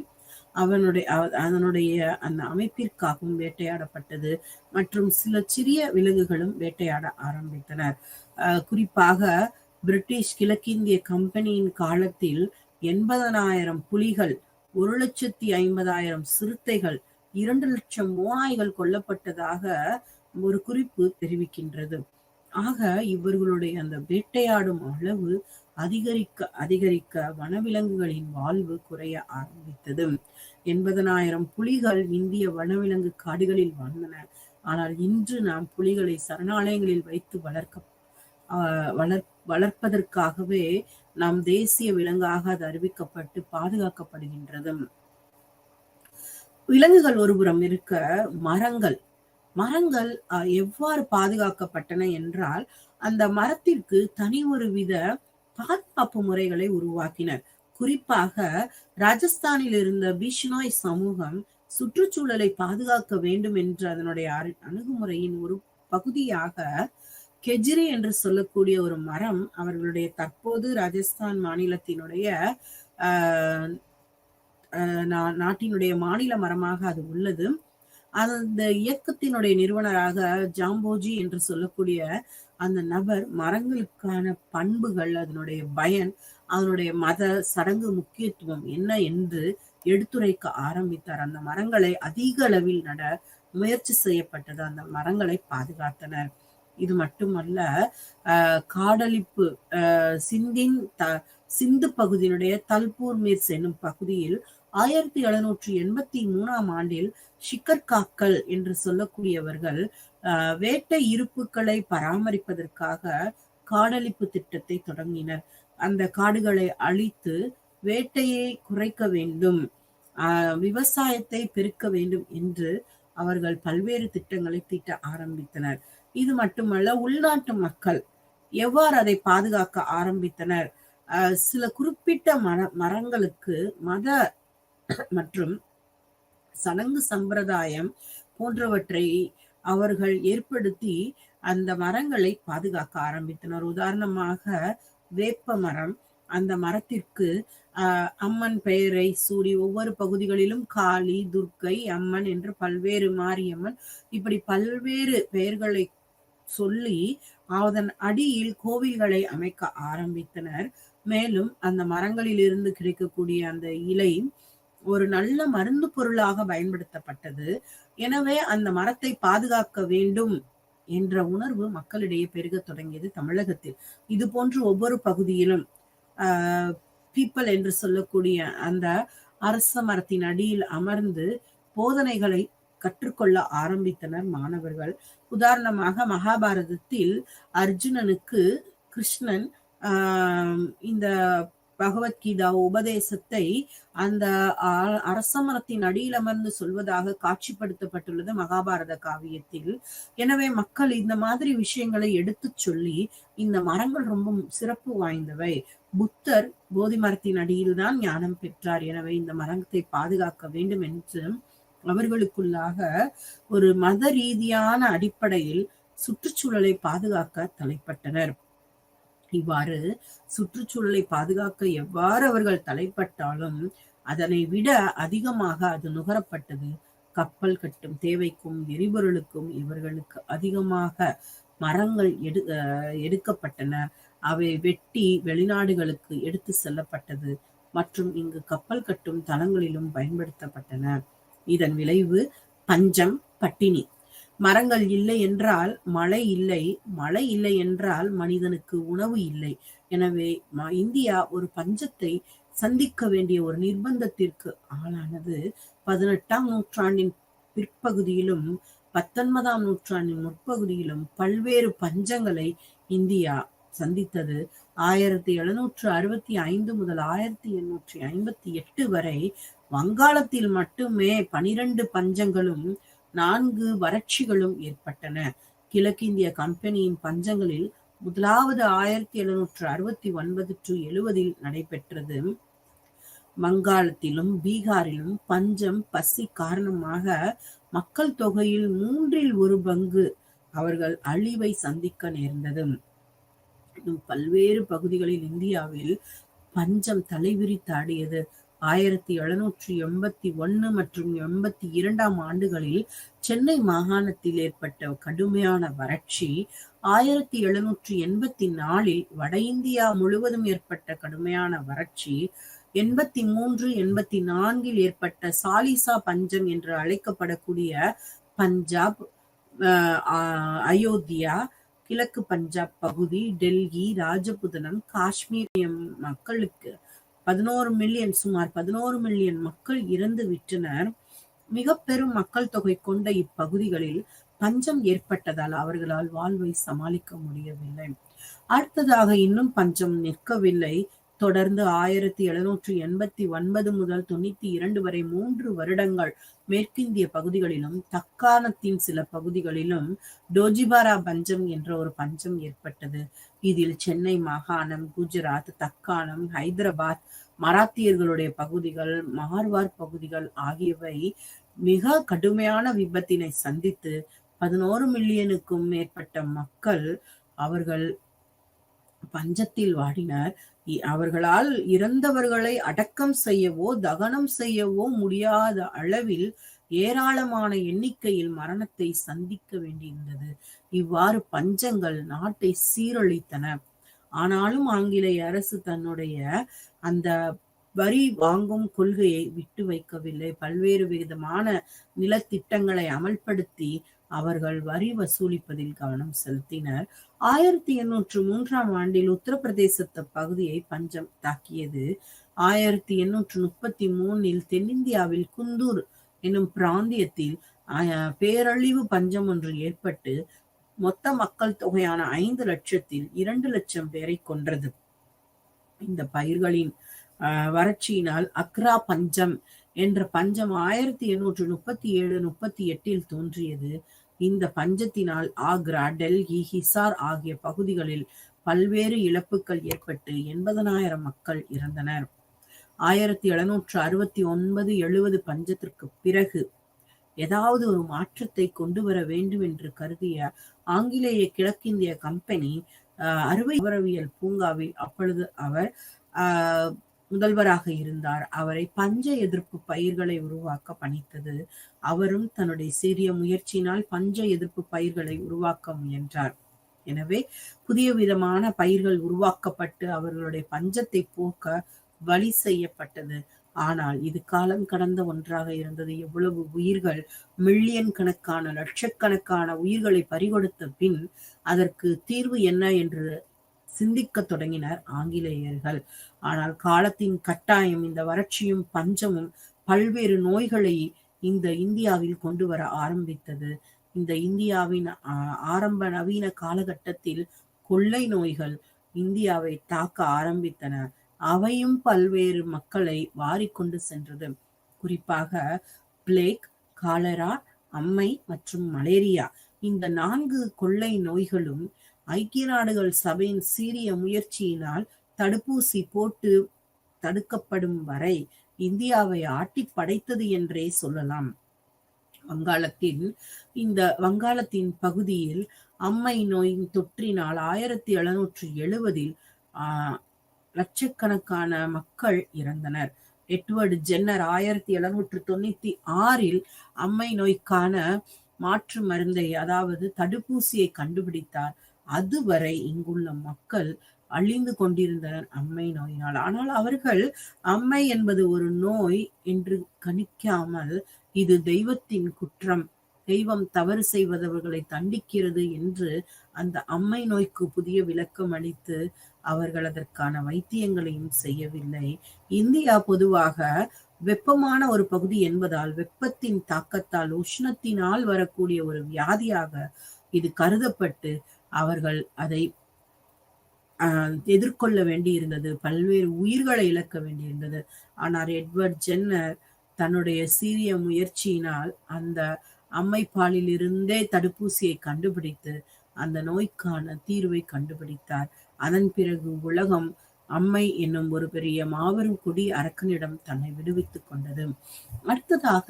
அதனுடைய அந்த அமைப்பிற்காகவும் வேட்டையாடப்பட்டது. மற்றும் சில சிறிய விலங்குகளும் வேட்டையாட ஆரம்பித்தனர். குறிப்பாக பிரிட்டிஷ் கிழக்கிந்திய கம்பெனியின் காலத்தில் 80,000 புலிகள், 1,50,000 சிறுத்தைகள், 2 லட்சம் ஓநாய்கள் கொல்லப்பட்டதாக ஒரு குறிப்பு தெரிவிக்கின்றது. ஆக இவர்களுடைய அந்த வேட்டையாடும் அளவு அதிகரிக்க வனவிலங்குகளின் வாழ்வு குறைய ஆரம்பித்தது. 80,000 புலிகள் இந்திய வனவிலங்கு காடுகளில் வாழ்ந்தன. ஆனால் இன்று நாம் புலிகளை சரணாலயங்களில் வைத்து வளர்ப்பதற்காகவே நாம் தேசிய விலங்காக அது அறிவிக்கப்பட்டு பாதுகாக்கப்படுகின்றது. விலங்குகள் ஒருபுறம் இருக்க, மரங்கள் எவ்வாறு பாதுகாக்கப்பட்டன என்றால், அந்த மரத்திற்கு தனி ஒரு வித பாதுகாப்பு முறைகளை உருவாக்கினர். குறிப்பாக ராஜஸ்தானில் இருந்த பிஷ்னாய் சமூகம் சுற்றுச்சூழலை பாதுகாக்க வேண்டும் என்ற அதனுடைய அணுகுமுறையின் ஒரு பகுதியாக கெஜ்ரி என்று சொல்லக்கூடிய ஒரு மரம் அவர்களுடைய தற்போது ராஜஸ்தான் மாநிலத்தினுடைய நாட்டினுடைய மாநில மரமாக அது உள்ளது. அந்த இயக்கத்தினுடைய நிறுவனராக ஜாம்போஜி என்று சொல்லக்கூடிய அந்த நபர் மரங்களுக்கான பண்புகள், அதனுடைய பயன், அதனுடைய மத சடங்கு முக்கியத்துவம் என்ன என்று எடுத்துரைக்க ஆரம்பித்தார். அந்த மரங்களை அதிக அளவில் நட முயற்சி செய்யப்பட்டது. அந்த மரங்களை பாதுகாத்தனர். இது மட்டுமல்ல, காடழிப்பு சிந்து பகுதியினுடைய தல்பூர் மிர்ஸ் என்னும் பகுதியில் 1783ஆம் ஆண்டில் ஷிக்கர்காக்கள் என்று சொல்லக்கூடியவர்கள் வேட்டை இருப்புகளை பராமரிப்பதற்காக காடழிப்பு திட்டத்தை தொடங்கினர். அந்த காடுகளை அழித்து வேட்டையை குறைக்க வேண்டும், விவசாயத்தை பெருக்க வேண்டும் என்று அவர்கள் பல்வேறு திட்டங்களை தீட்ட ஆரம்பித்தனர். இது மட்டுமல்ல, உள்நாட்டு மக்கள் எவ்வாறு அதை பாதுகாக்க ஆரம்பித்தனர்? சில குறிப்பிட்ட மரங்களுக்கு மத மற்றும் சடங்கு சம்பிரதாயம் போன்றவற்றை அவர்கள் ஏற்படுத்தி அந்த மரங்களை பாதுகாக்க ஆரம்பித்தனர். உதாரணமாக வேப்ப மரம், அந்த மரத்திற்கு அம்மன் பெயரை சூடி ஒவ்வொரு பகுதிகளிலும் காளி, துர்க்கை, அம்மன் என்று பல்வேறு, மாரியம்மன், இப்படி பல்வேறு பெயர்களை சொல்லி அதன் அடியில் கோவில்களை அமைக்க ஆரம்பித்தனர். மேலும் அந்த மரங்களில் இருந்து கிடைக்கக்கூடிய அந்த இலை ஒரு நல்ல மருந்து பொருளாக பயன்படுத்தப்பட்டது. எனவே அந்த மரத்தை பாதுகாக்க வேண்டும் என்ற உணர்வு மக்களிடையே பெருக தொடங்கியது தமிழகத்தில். இது போன்று ஒவ்வொரு பகுதியிலும் பீப்பல் என்று சொல்லக்கூடிய அந்த அரச மரத்தின் அடியில் அமர்ந்து போதனைகளை கற்றுக்கொள்ள ஆரம்பித்தனர் மாணவர்கள். உதாரணமாக மகாபாரதத்தில் அர்ஜுனனுக்கு கிருஷ்ணன் இந்த பகவத்கீதா உபதேசத்தை அந்த அரச மரத்தின் அடியில் அமர்ந்து சொல்வதாக காட்சிப்படுத்தப்பட்டுள்ளது மகாபாரத காவியத்தில். எனவே மக்கள் இந்த மாதிரி விஷயங்களை எடுத்து சொல்லி, இந்த மரங்கள் ரொம்ப சிறப்பு வாய்ந்தவை, புத்தர் போதி மரத்தின் அடியில் தான் ஞானம் பெற்றார், எனவே இந்த மரத்தை பாதுகாக்க வேண்டும் என்று அவர்களுக்குள்ளாக ஒரு மத ரீதியான அடிப்படையில் சுற்றுச்சூழலை பாதுகாக்க தலைப்பட்டனர். இவ்வாறு சுற்றுச்சூழலை பாதுகாக்க எவ்வாறு அவர்கள் தலைப்பட்டாலும் அதனை விட அதிகமாக அது நுகரப்பட்டது. கப்பல் கட்டும் தேவைக்கும் எரிபொருளுக்கும் இவர்களுக்கு அதிகமாக மரங்கள் எடுக்கப்பட்டன. அவை வெட்டி வெளிநாடுகளுக்கு எடுத்து செல்லப்பட்டது மற்றும் இங்கு கப்பல் கட்டும் தளங்களிலும் பயன்படுத்தப்பட்டன. இதன் விளைவு பஞ்சம், பட்டினி. மரங்கள் இல்லை என்றால் மழை இல்லை, மழை இல்லை என்றால் மனிதனுக்கு உணவு இல்லை. எனவே இந்தியா ஒரு பஞ்சத்தை சந்திக்க வேண்டிய ஒரு நிர்பந்தத்திற்கு ஆளானது. 18ஆம் நூற்றாண்டின் பிற்பகுதியிலும் 19ஆம் நூற்றாண்டின் முற்பகுதியிலும் பல்வேறு பஞ்சங்களை இந்தியா சந்தித்தது. 1765 முதல் 1858 வரை வங்காளத்தில் மட்டுமே 12 பஞ்சங்களும் 4 வறட்சிகளும் ஏற்பட்டன. கிழக்கிந்திய கம்பெனியின் பஞ்சங்களில் முதலாவது 1769 to 70 நடைபெற்றது. வங்காளத்திலும் பீகாரிலும் பஞ்சம் பசி காரணமாக மக்கள் தொகையில் 1/3 அவர்கள் அழிவை சந்திக்க நேர்ந்தது. பல்வேறு பகுதிகளில் இந்தியாவில் பஞ்சம் தலைவிரித்தாடியது. 1781 மற்றும் 82ஆம் ஆண்டுகளில் சென்னை மாகாணத்தில் ஏற்பட்ட கடுமையான வறட்சி, 1784இல் வட இந்தியா முழுவதும் ஏற்பட்ட கடுமையான வறட்சி, 83, 84இல் ஏற்பட்ட சாலிசா பஞ்சம் என்று அழைக்கப்படக்கூடிய பஞ்சாப், அயோத்தியா, கிழக்கு பஞ்சாப் பகுதி, டெல்லி, ராஜபுதனம், காஷ்மீர் மக்களுக்கு சுமார் 11 மில்லியன் மக்கள் இறந்து விட்டனர். மிக பெரும் மக்கள் தொகை கொண்ட இப்பகுதிகளில் பஞ்சம் ஏற்பட்டதால் அவர்களால் வாழ்வை சமாளிக்க முடியவில்லை. அடுத்ததாக இன்னும் பஞ்சம் நிற்கவில்லை. தொடர்ந்து 1789 முதல் 92 வரை 3 வருடங்கள் மேற்கிந்திய பகுதிகளிலும் தக்காணத்தின் சில பகுதிகளிலும் டோஜிபாரா பஞ்சம் என்ற ஒரு பஞ்சம் ஏற்பட்டது. இதில் சென்னை மாகாணம், குஜராத், தக்காணம், ஹைதராபாத், மராத்தியர்களுடைய பகுதிகள், மார்வார் பகுதிகள் ஆகியவை மிக கடுமையான விபத்தினை சந்தித்து 11 மில்லியனுக்கும் மேற்பட்ட மக்கள் அவர்கள் பஞ்சத்தில் வாடினர். அவர்களால் இறந்தவர்களை அடக்கம் செய்யவோ தகனம் செய்யவோ முடியாத அளவில் ஏராளமான எண்ணிக்கையில் மரணத்தை சந்திக்க வேண்டியிருந்தது. இவ்வாறு பஞ்சங்கள் நாட்டை சீரழித்தன. ஆனாலும் ஆங்கிலேய அரசு தன்னுடைய அந்த வரி வாங்கும் கொள்கையை விட்டு வைக்கவில்லை. பல்வேறு விதமான நிலத்திட்டங்களை அமல்படுத்தி அவர்கள் வரி வசூலிப்பதில் கவனம் செலுத்தினர். 1803ஆம் ஆண்டில் உத்தரப்பிரதேசத்து பகுதியை பஞ்சம் தாக்கியது. 1833இல் தென்னிந்தியாவில் குந்தூர் என்னும் பிராந்தியத்தில் பேரழிவு பஞ்சம் ஒன்று ஏற்பட்டு மொத்த மக்கள் தொகையான 5 லட்சத்தில் 2 லட்சம் பேரை கொன்றது. இந்த பயிர்களின் வறட்சியினால் அக்ரா பஞ்சம் என்ற பஞ்சம் 1837-38 தோன்றியது. இந்த பஞ்சத்தினால் ஆக்ரா, டெல்லி, ஹிசார் ஆகிய பகுதிகளில் பல்வேறு இழப்புகள் ஏற்பட்டு 80,000 மக்கள் இறந்தனர். 1769-70 பஞ்சத்திற்கு பிறகு ஏதாவது ஒரு மாற்றத்தை கொண்டு வர வேண்டும் என்று கருதிய ஆங்கிலேய கிழக்கிந்திய கம்பெனி அறுவை மருத்துவவியல் பூங்காவில் அப்பொழுது அவர் முதல்வராக இருந்தார். அவரை பஞ்ச எதிர்ப்பு பயிர்களை உருவாக்க பணித்தது. அவரும் தன்னுடைய சிறிய முயற்சியினால் பஞ்ச எதிர்ப்பு பயிர்களை உருவாக்க முயன்றார். எனவே புதிய விதமான பயிர்கள் உருவாக்கப்பட்டு அவர்களுடைய பஞ்சத்தை போக்க வழி செய்யப்பட்டது. ஆனால் இது காலம் கடந்த ஒன்றாக இருந்தது. எவ்வளவு உயிர்கள், மில்லியன் கணக்கான லட்சக்கணக்கான உயிர்களை பறிகொடுத்த பின் அதற்கு தீர்வு என்ன என்று சிந்திக்க தொடங்கினர் ஆங்கிலேயர்கள். ஆனால் காலத்தின் கட்டாயம் இந்த வறட்சியும் பஞ்சமும் பல்வேறு நோய்களை இந்த இந்தியாவில் கொண்டு வர ஆரம்பித்தது. இந்த இந்தியாவின் ஆரம்ப நவீன காலகட்டத்தில் கொள்ளை நோய்கள் இந்தியாவை தாக்க ஆரம்பித்தன. அவையும் பல்வேறு மக்களை வாரிக்கொண்டு சென்றது. குறிப்பாக பிளேக், காலரா, அம்மை மற்றும் மலேரியா இந்த 4 கொள்ளை நோய்களும் ஐக்கிய நாடுகள் சபையின் சீரிய முயற்சியினால் தடுப்பூசி போட்டு தடுக்கப்படும் வரை இந்தியாவை ஆட்டி படைத்தது என்றே சொல்லலாம். வங்காளத்தின் பகுதியில் அம்மை நோயின் தொற்றினால் 1770 லட்சக்கணக்கான மக்கள் இறந்தனர். எட்வர்டு ஜென்னர் 1796 அம்மை நோய்க்கான மாற்று மருந்தை, அதாவது தடுப்பூசியை கண்டுபிடித்தார். அதுவரை இங்குள்ள மக்கள் அழிந்து கொண்டிருந்தனர் அம்மை நோயினால். ஆனால் அவர்கள் அம்மை என்பது ஒரு நோய் என்று கணிக்காமல் இது தெய்வத்தின் குற்றம், தெய்வம் தவறு செய்வதவர்களை தண்டிக்கிறது என்று அந்த அம்மை நோய்க்கு புதிய விளக்கம் அளித்து அவர்கள் அதற்கான வைத்தியங்களையும் செய்யவில்லை. இந்தியா பொதுவாக வெப்பமான ஒரு பகுதி என்பதால் வெப்பத்தின் தாக்கத்தால் உஷ்ணத்தினால் வரக்கூடிய ஒரு வியாதியாக இது கருதப்பட்டு அவர்கள் அதை எதிர்கொள்ள வேண்டியிருந்தது. பல்வேறு உயிர்களை இழக்க வேண்டியிருந்தது. ஆனால் எட்வர்ட் ஜென்னர் தன்னுடைய சீரிய முயற்சியினால் அந்த அம்மைப்பாலில் இருந்தே தடுப்பூசியை கண்டுபிடித்து அந்த நோய்க்கான தீர்வை கண்டுபிடித்தார். அதன் பிறகு உலகம் அம்மை என்னும் ஒரு பெரிய மாபெரும் கொடி அரக்கனிடம் தன்னை விடுவித்துக் கொண்டது. அடுத்ததாக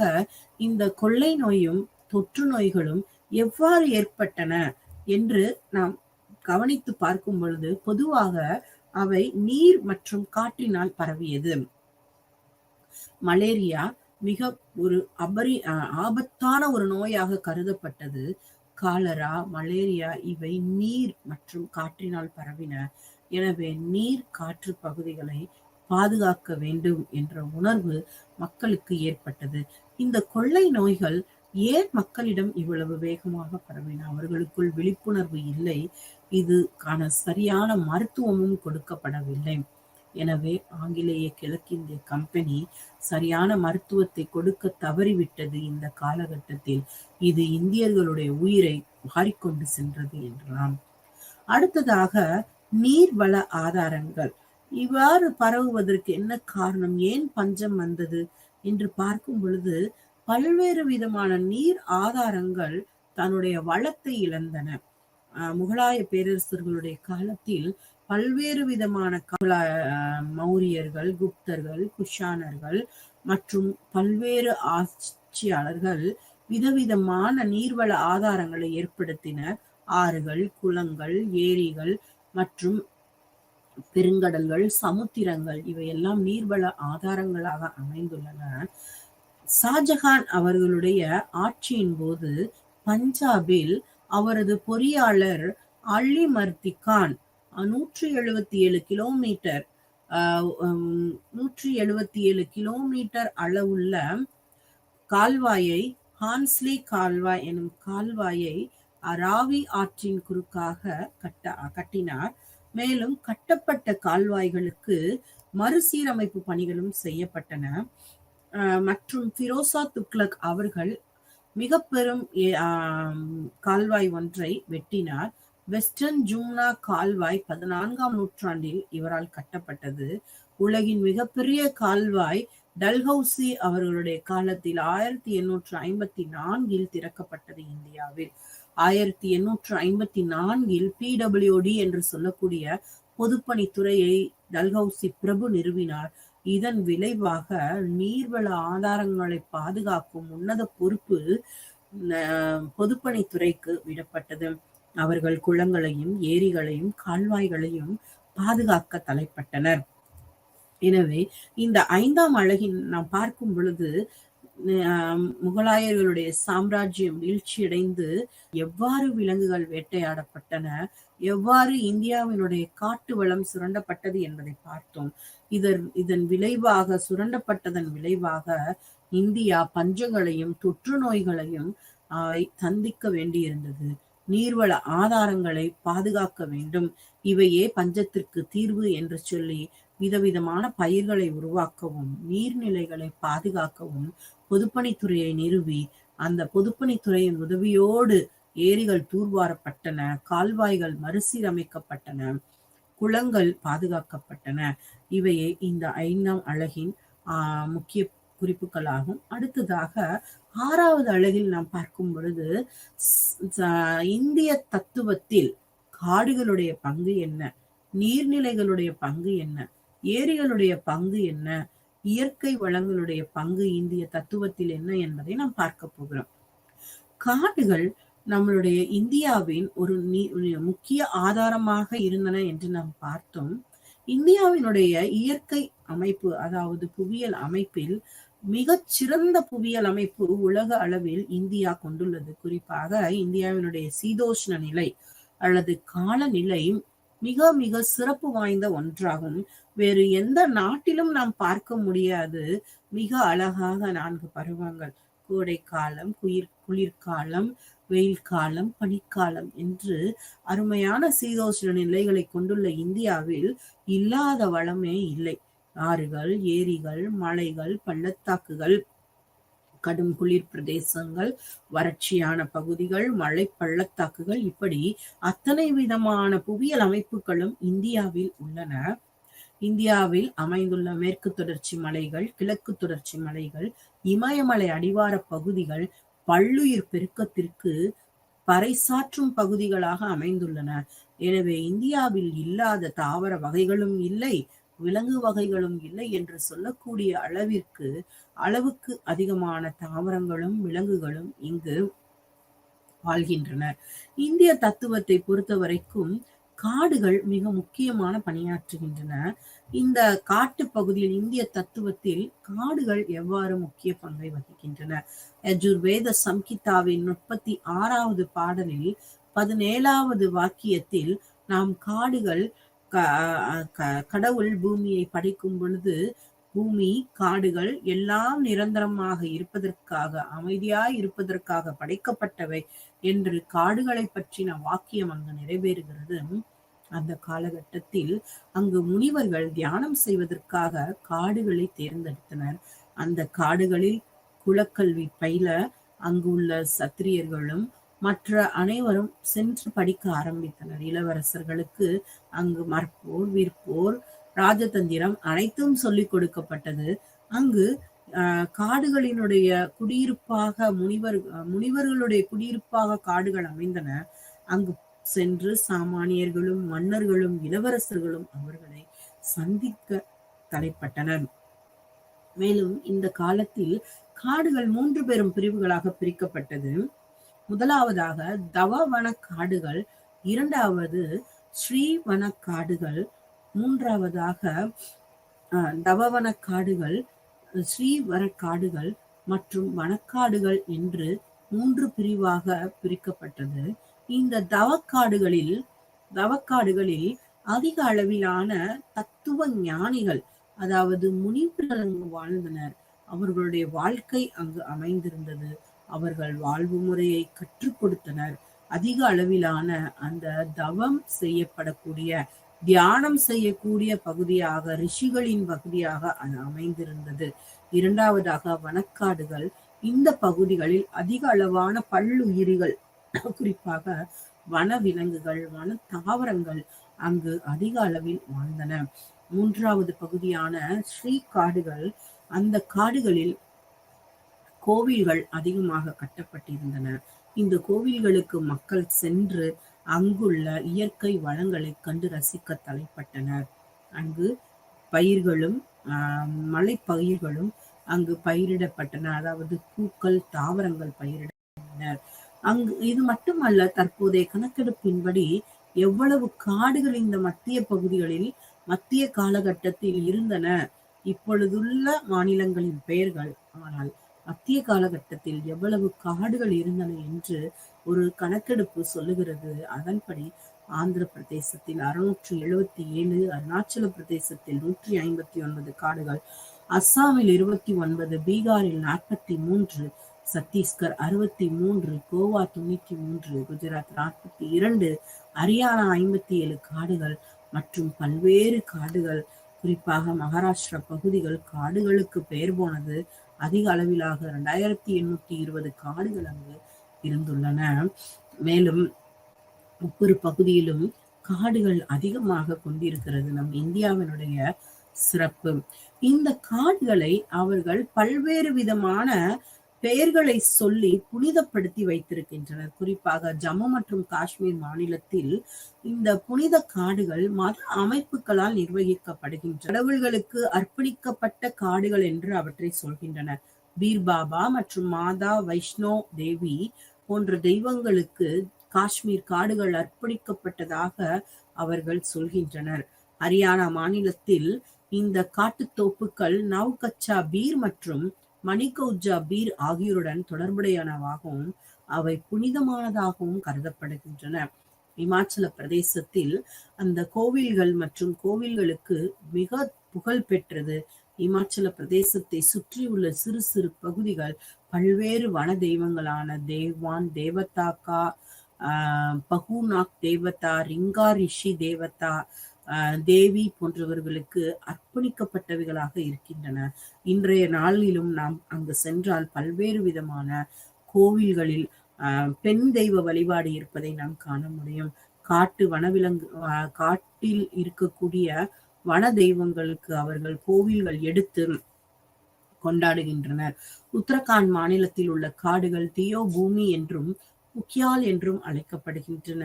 இந்த கொள்ளை நோயும் தொற்று நோய்களும் எவ்வாறு ஏற்பட்டன என்று நாம் கவனித்து பார்க்கும் பொழுது பொதுவாக அவை நீர் மற்றும் காற்றினால் பரவியது. மலேரியா மிக ஒரு ஆபத்தான ஒரு நோயாக கருதப்பட்டது. காலரா, மலேரியா இவை நீர் மற்றும் காற்றினால் பரவின. எனவே நீர் காற்று பகுதிகளை பாதுகாக்க வேண்டும் என்ற உணர்வு மக்களுக்கு ஏற்பட்டது. இந்த கொள்ளை நோய்கள் ஏன் மக்களிடம் இவ்வளவு வேகமாக பரவின? அவர்களுக்குள் விழிப்புணர்வு இல்லை. இதுக்கான சரியான மருத்துவமும் கொடுக்கப்படவில்லை. எனவே ஆங்கிலேய கிழக்கிந்திய கம்பெனி சரியான மருத்துவத்தை கொடுக்க தவறிவிட்டது. இந்த காலகட்டத்தில் இது இந்தியர்களுடைய உயிரை மாறிக்கொண்டு சென்றது என்றாம். அடுத்ததாக நீர்வள ஆதாரங்கள் இவ்வாறு பரவுவதற்கு என்ன காரணம்? ஏன் பஞ்சம் வந்தது என்று பார்க்கும் பொழுது பல்வேறு விதமான நீர் ஆதாரங்கள் தன்னுடைய வளத்தை இழந்தன. முகலாய பேரரசர்களுடைய காலத்தில் பல்வேறு விதமான மௌரியர்கள், குப்தர்கள், குஷானர்கள் மற்றும் பல்வேறு ஆட்சியாளர்கள் விதவிதமான நீர்வள ஆதாரங்களை ஏற்படுத்தினர். ஆறுகள், குளங்கள், ஏரிகள் மற்றும் பெருங்கடல்கள், சமுத்திரங்கள் இவையெல்லாம் நீர்வள ஆதாரங்களாக அமைந்துள்ளன. ஷாஜகான் அவர்களுடைய ஆட்சியின் போது பஞ்சாபில் அவரது பொறியாளர் அலி மர்தி கான் 177 கிலோமீட்டர் 177 கிலோமீட்டர் அளவுள்ள கால்வாயை, ஹான்ஸ்லி கால்வாய் எனும் கால்வாயை ராவி ஆற்றின் குறுக்காக கட்டினார். மேலும் கட்டப்பட்ட கால்வாய்களுக்கு மறுசீரமைப்பு பணிகளும் செய்யப்பட்டன. மற்றும் ஃபிரோசா துக்ளக் அவர்கள் மிக பெரும் கால்வாய் ஒன்றை வெட்டினார். வெஸ்டர்ன் ஜும்னா கால்வாய் 14ஆம் நூற்றாண்டில் இவரால் கட்டப்பட்டது. உலகின் மிகப்பெரிய கால்வாய் டல்ஹவுசி அவர்களுடைய காலத்தில் 1854 திறக்கப்பட்டது இந்தியாவில். 1854 PWD என்று சொல்லக்கூடிய பொதுப்பணித்துறையை டல்ஹவுசி பிரபு நிறுவினார். இதன் விளைவாக நீர்வள ஆதாரங்களை பாதுகாக்கும் உன்னத பொறுப்பு பொதுப்பணித்துறைக்கு விடப்பட்டது. அவர்கள் குளங்களையும் ஏரிகளையும் கால்வாய்களையும் பாதுகாக்க தலைப்பட்டனர். எனவே இந்த 5ஆம் அழகின் நாம் பார்க்கும் பொழுது முகலாயர்களுடைய சாம்ராஜ்யம் வீழ்ச்சியடைந்து எவ்வாறு விலங்குகள் வேட்டையாடப்பட்டன, எவ்வாறு இந்தியாவினுடைய காட்டு வளம் சுரண்டப்பட்டது என்பதை பார்த்தோம். இதன் விளைவாக சுரண்டப்பட்டதன் விளைவாக இந்தியா பஞ்சங்களையும் தொற்று நோய்களையும் சந்திக்க வேண்டியிருந்தது. நீர்வள ஆதாரங்களை பாதுகாக்க வேண்டும், இவையே பஞ்சத்திற்கு தீர்வு என்று சொல்லி விதவிதமான பயிர்களை உருவாக்கவும் நீர்நிலைகளை பாதுகாக்கவும் பொதுப்பணித்துறையை நிறுவி அந்த பொதுப்பணித்துறையின் உதவியோடு ஏரிகள் தூர்வாரப்பட்டன, கால்வாய்கள் மறுசீரமைக்கப்பட்டன, குளங்கள் பாதுகாக்கப்பட்டன. இவையே இந்த 5ஆம் அழகின் முக்கிய குறிப்புகளாகும். அடுத்ததாக 6வது அழகில் நாம் பார்க்கும் பொழுது இந்திய தத்துவத்தில் காடுகளுடைய பங்கு என்ன, நீர்நிலைகளுடைய பங்கு என்ன, ஏரிகளுடைய பங்கு என்ன, இயற்கை வளங்களுடைய பங்கு இந்திய தத்துவத்தில் என்ன என்பதை நாம் பார்க்க போகிறோம். காடுகள் நம்மளுடைய இந்தியாவின் ஒரு முக்கிய ஆதாரமாக இருந்தன என்று நாம் பார்த்தோம். இந்தியாவினுடைய இயற்கை அமைப்பு, அதாவது புவியியல் அமைப்பில் மிகச் சிறந்த புவியியல் அமைப்பு உலக அளவில் இந்தியா கொண்டுள்ளது. குறிப்பாக இந்தியாவினுடைய சீதோஷ்ண நிலை அல்லது காலநிலை மிக மிக சிறப்பு வாய்ந்த ஒன்றாகும். வேறு எந்த நாட்டிலும் நாம் பார்க்க முடியாது. மிக அழகாக 4 பருவங்கள், கோடை காலம், குளிர்காலம், வெயில் காலம், பனிக்காலம் என்று அருமையான சீதோஷ்ண நிலைகளை கொண்டுள்ள இந்தியாவில் இல்லாத வளமே இல்லை. ஆறுகள், ஏரிகள், மலைகள், பள்ளத்தாக்குகள், கடும் குளிர் பிரதேசங்கள், வறட்சியான பகுதிகள், மழை பள்ளத்தாக்குகள், இப்படி அத்தனை விதமான புவியியல் அமைப்புகளும் இந்தியாவில் உள்ளன. இந்தியாவில் அமைந்துள்ள மேற்கு தொடர்ச்சி மலைகள், கிழக்கு தொடர்ச்சி மலைகள், இமயமலை அடிவார பகுதிகள் பல்லுயிர் பெருக்கத்திற்கு பறைசாற்றும் பகுதிகளாக அமைந்துள்ளன. எனவே இந்தியாவில் இல்லாத தாவர வகைகளும் இல்லை, விலங்கு வகைகளும் இல்லை என்று சொல்லக்கூடிய அளவுக்கு அதிகமான தாவரங்களும் விலங்குகளும் இங்கு வாழ்கின்றன. இந்திய தத்துவத்தை பொறுத்த வரைக்கும் காடுகள் மிக முக்கியமான பணியாற்றுகின்றன. இந்த காட்டு பகுதியில் இந்திய தத்துவத்தில் காடுகள் எவ்வாறு முக்கிய பங்கை வகிக்கின்றன? யஜுர்வேத சம்ஹிதாவின் 36வது பாடலில் 17வது வாக்கியத்தில் நாம் காடுகள் கடவுள் பூமியை படைக்கும் பொழுது பூமி, காடுகள் எல்லாம் நிரந்தரமாக இருப்பதற்காக, அமைதியாய் இருப்பதற்காக படைக்கப்பட்டவை என்று காடுகளை பற்றின வாக்கியம் அங்கு நிறைவேறுகிறது. அந்த காலகட்டத்தில் அங்கு முனிவர்கள் தியானம் செய்வதற்காக காடுகளை தேர்ந்தெடுத்தனர். அந்த காடுகளில் குலக்கல்வி பயில அங்குள்ள சத்திரியர்களும் மற்ற அனைவரும் சென்று படிக்க ஆரம்பித்தனர். இளவரசர்களுக்கு அங்கு மற்போர், விற்போர், ராஜதந்திரம் அனைத்தும் சொல்லிக் கொடுக்கப்பட்டது. அங்கு காடுகளினுடைய குடியிருப்பாக முனிவர்களுடைய குடியிருப்பாக காடுகள் அமைந்தன. அங்கு சென்று சாமானியர்களும் மன்னர்களும் இளவரசர்களும் அவர்களை சந்திக்க தலைப்பட்டனர். மேலும் இந்த காலத்தில் காடுகள் 3 பெரும் பிரிவுகளாக பிரிக்கப்பட்டது. முதலாவதாக தவவன காடுகள், இரண்டாவது ஸ்ரீவன காடுகள், மூன்றாவதாக தவவன காடுகள், ஸ்ரீவர காடுகள் மற்றும் வனக்காடுகள் என்று 3 பிரிவாக பிரிக்கப்பட்டது. இந்த தவக்காடுகளில் அதிக அளவிலான தத்துவ ஞானிகள், அதாவது முனிவர்கள் அங்கு வாழ்ந்தனர். அவர்களுடைய வாழ்க்கை அங்கு அமைந்திருந்தது. அவர்கள் வாழ்வு முறையை கற்றுக் கொடுத்தனர். அதிக அளவிலான அந்த தவம் செய்யப்படக்கூடிய, தியானம் செய்யக்கூடிய பகுதியாக, ரிஷிகளின் பகுதியாக அது அமைந்திருந்தது. இரண்டாவதாக வனக்காடுகள். இந்த பகுதிகளில் அதிக அளவான பல்லுயிரிகள், குறிப்பாக வன விலங்குகள், வன தாவரங்கள் அங்கு அதிக அளவில் வாழ்ந்தன. மூன்றாவது பகுதியான ஸ்ரீ காடுகள். அந்த காடுகளில் கோவில்கள் அதிகமாக கட்டப்பட்டிருந்தன. இந்த கோவில்களுக்கு மக்கள் சென்று அங்குள்ள இயற்கை வளங்களை கண்டு ரசிக்க தலைப்பட்டனர். அங்கு பயிர்களும் மலை பயிர்களும் அங்கு பயிரிடப்பட்டன. அதாவது பூக்கள், தாவரங்கள் பயிரிடப்பட்டனர். இது மட்டுமல்ல, தற்போதைய கணக்கெடுப்பின்படி எவ்வளவு காடுகள் இந்த மத்திய பகுதிகளில் மத்திய காலகட்டத்தில் இருந்தன, இப்பொழுதுள்ள மாநிலங்களின் பெயர்கள், ஆனால் மத்திய காலகட்டத்தில் எவ்வளவு காடுகள் இருந்தன என்று ஒரு கணக்கெடுப்பு சொல்லுகிறது. அதன்படி ஆந்திர பிரதேசத்தில் 677, அருணாச்சல பிரதேசத்தில் 159 காடுகள், அஸ்ஸாமில் 29, பீகாரில் 43, சத்தீஸ்கர் 63, கோவா 93, குஜராத் 42, ஹரியானா 57 காடுகள் மற்றும் பல்வேறு காடுகள், குறிப்பாக மகாராஷ்டிரா பகுதிகள் காடுகளுக்கு பெயர் போனது. அதிக அளவிலாக 2820 காடுகள் அங்கு இருந்துள்ளன. மேலும் ஒவ்வொரு பகுதியிலும் காடுகள் அதிகமாக கொண்டிருக்கிறது நம் இந்தியாவினுடைய சிறப்பு. இந்த காடுகளை அவர்கள் பல்வேறு விதமான பெயர்களை சொல்லி புனிதப்படுத்தி வைத்திருக்கின்றனர். குறிப்பாக ஜம்மு மற்றும் காஷ்மீர் மாநிலத்தில் இந்த புனித காடுகள் மத அமைப்புகளால் நிர்வகிக்கப்படுகின்றன. கடவுள்களுக்கு அர்ப்பணிக்கப்பட்ட காடுகள் என்று அவற்றை சொல்கின்றனர். பீர் பாபா மற்றும் மாதா வைஷ்ணோ தேவி போன்ற தெய்வங்களுக்கு காஷ்மீர் காடுகள் அர்ப்பணிக்கப்பட்டதாக அவர்கள் சொல்கின்றனர். ஹரியானா மாநிலத்தில் இந்த காட்டுத்தோப்புக்கள் நவ்கச்சா பீர் மற்றும் மணிகௌஜா பீர் ஆகியோருடன் தொடர்புடையனவாகவும் அவை புனிதமானதாகவும் கருதப்படுகின்றன. இமாச்சல பிரதேசத்தில் அந்த கோவில்கள் மற்றும் கோவில்களுக்கு மிக புகழ் பெற்றது. இமாச்சல பிரதேசத்தை சுற்றியுள்ள சிறு சிறு பகுதிகள் பல்வேறு வன தெய்வங்களான தேவான் தேவதாக்கா, பகுநாக் தேவதா, ரிங்கா ரிஷி தேவதா, தேவி போன்றவர்களுக்கு அர்ப்பணிக்கப்பட்டவைகளாக இருக்கின்றன. இன்றைய நாளிலும் நாம் அங்கு சென்றால் பல்வேறு விதமான கோவில்களில் பெண் தெய்வ வழிபாடு இருப்பதை நாம் காண முடியும். காட்டு வனவிலங்கு காட்டில் இருக்கக்கூடிய வன தெய்வங்களுக்கு அவர்கள் கோவில்கள் எடுத்து கொண்டாடுகின்றனர். உத்தரகாண்ட் மாநிலத்தில் உள்ள காடுகள் தியோ பூமி என்றும் புக்கியால் என்றும் அழைக்கப்படுகின்றன.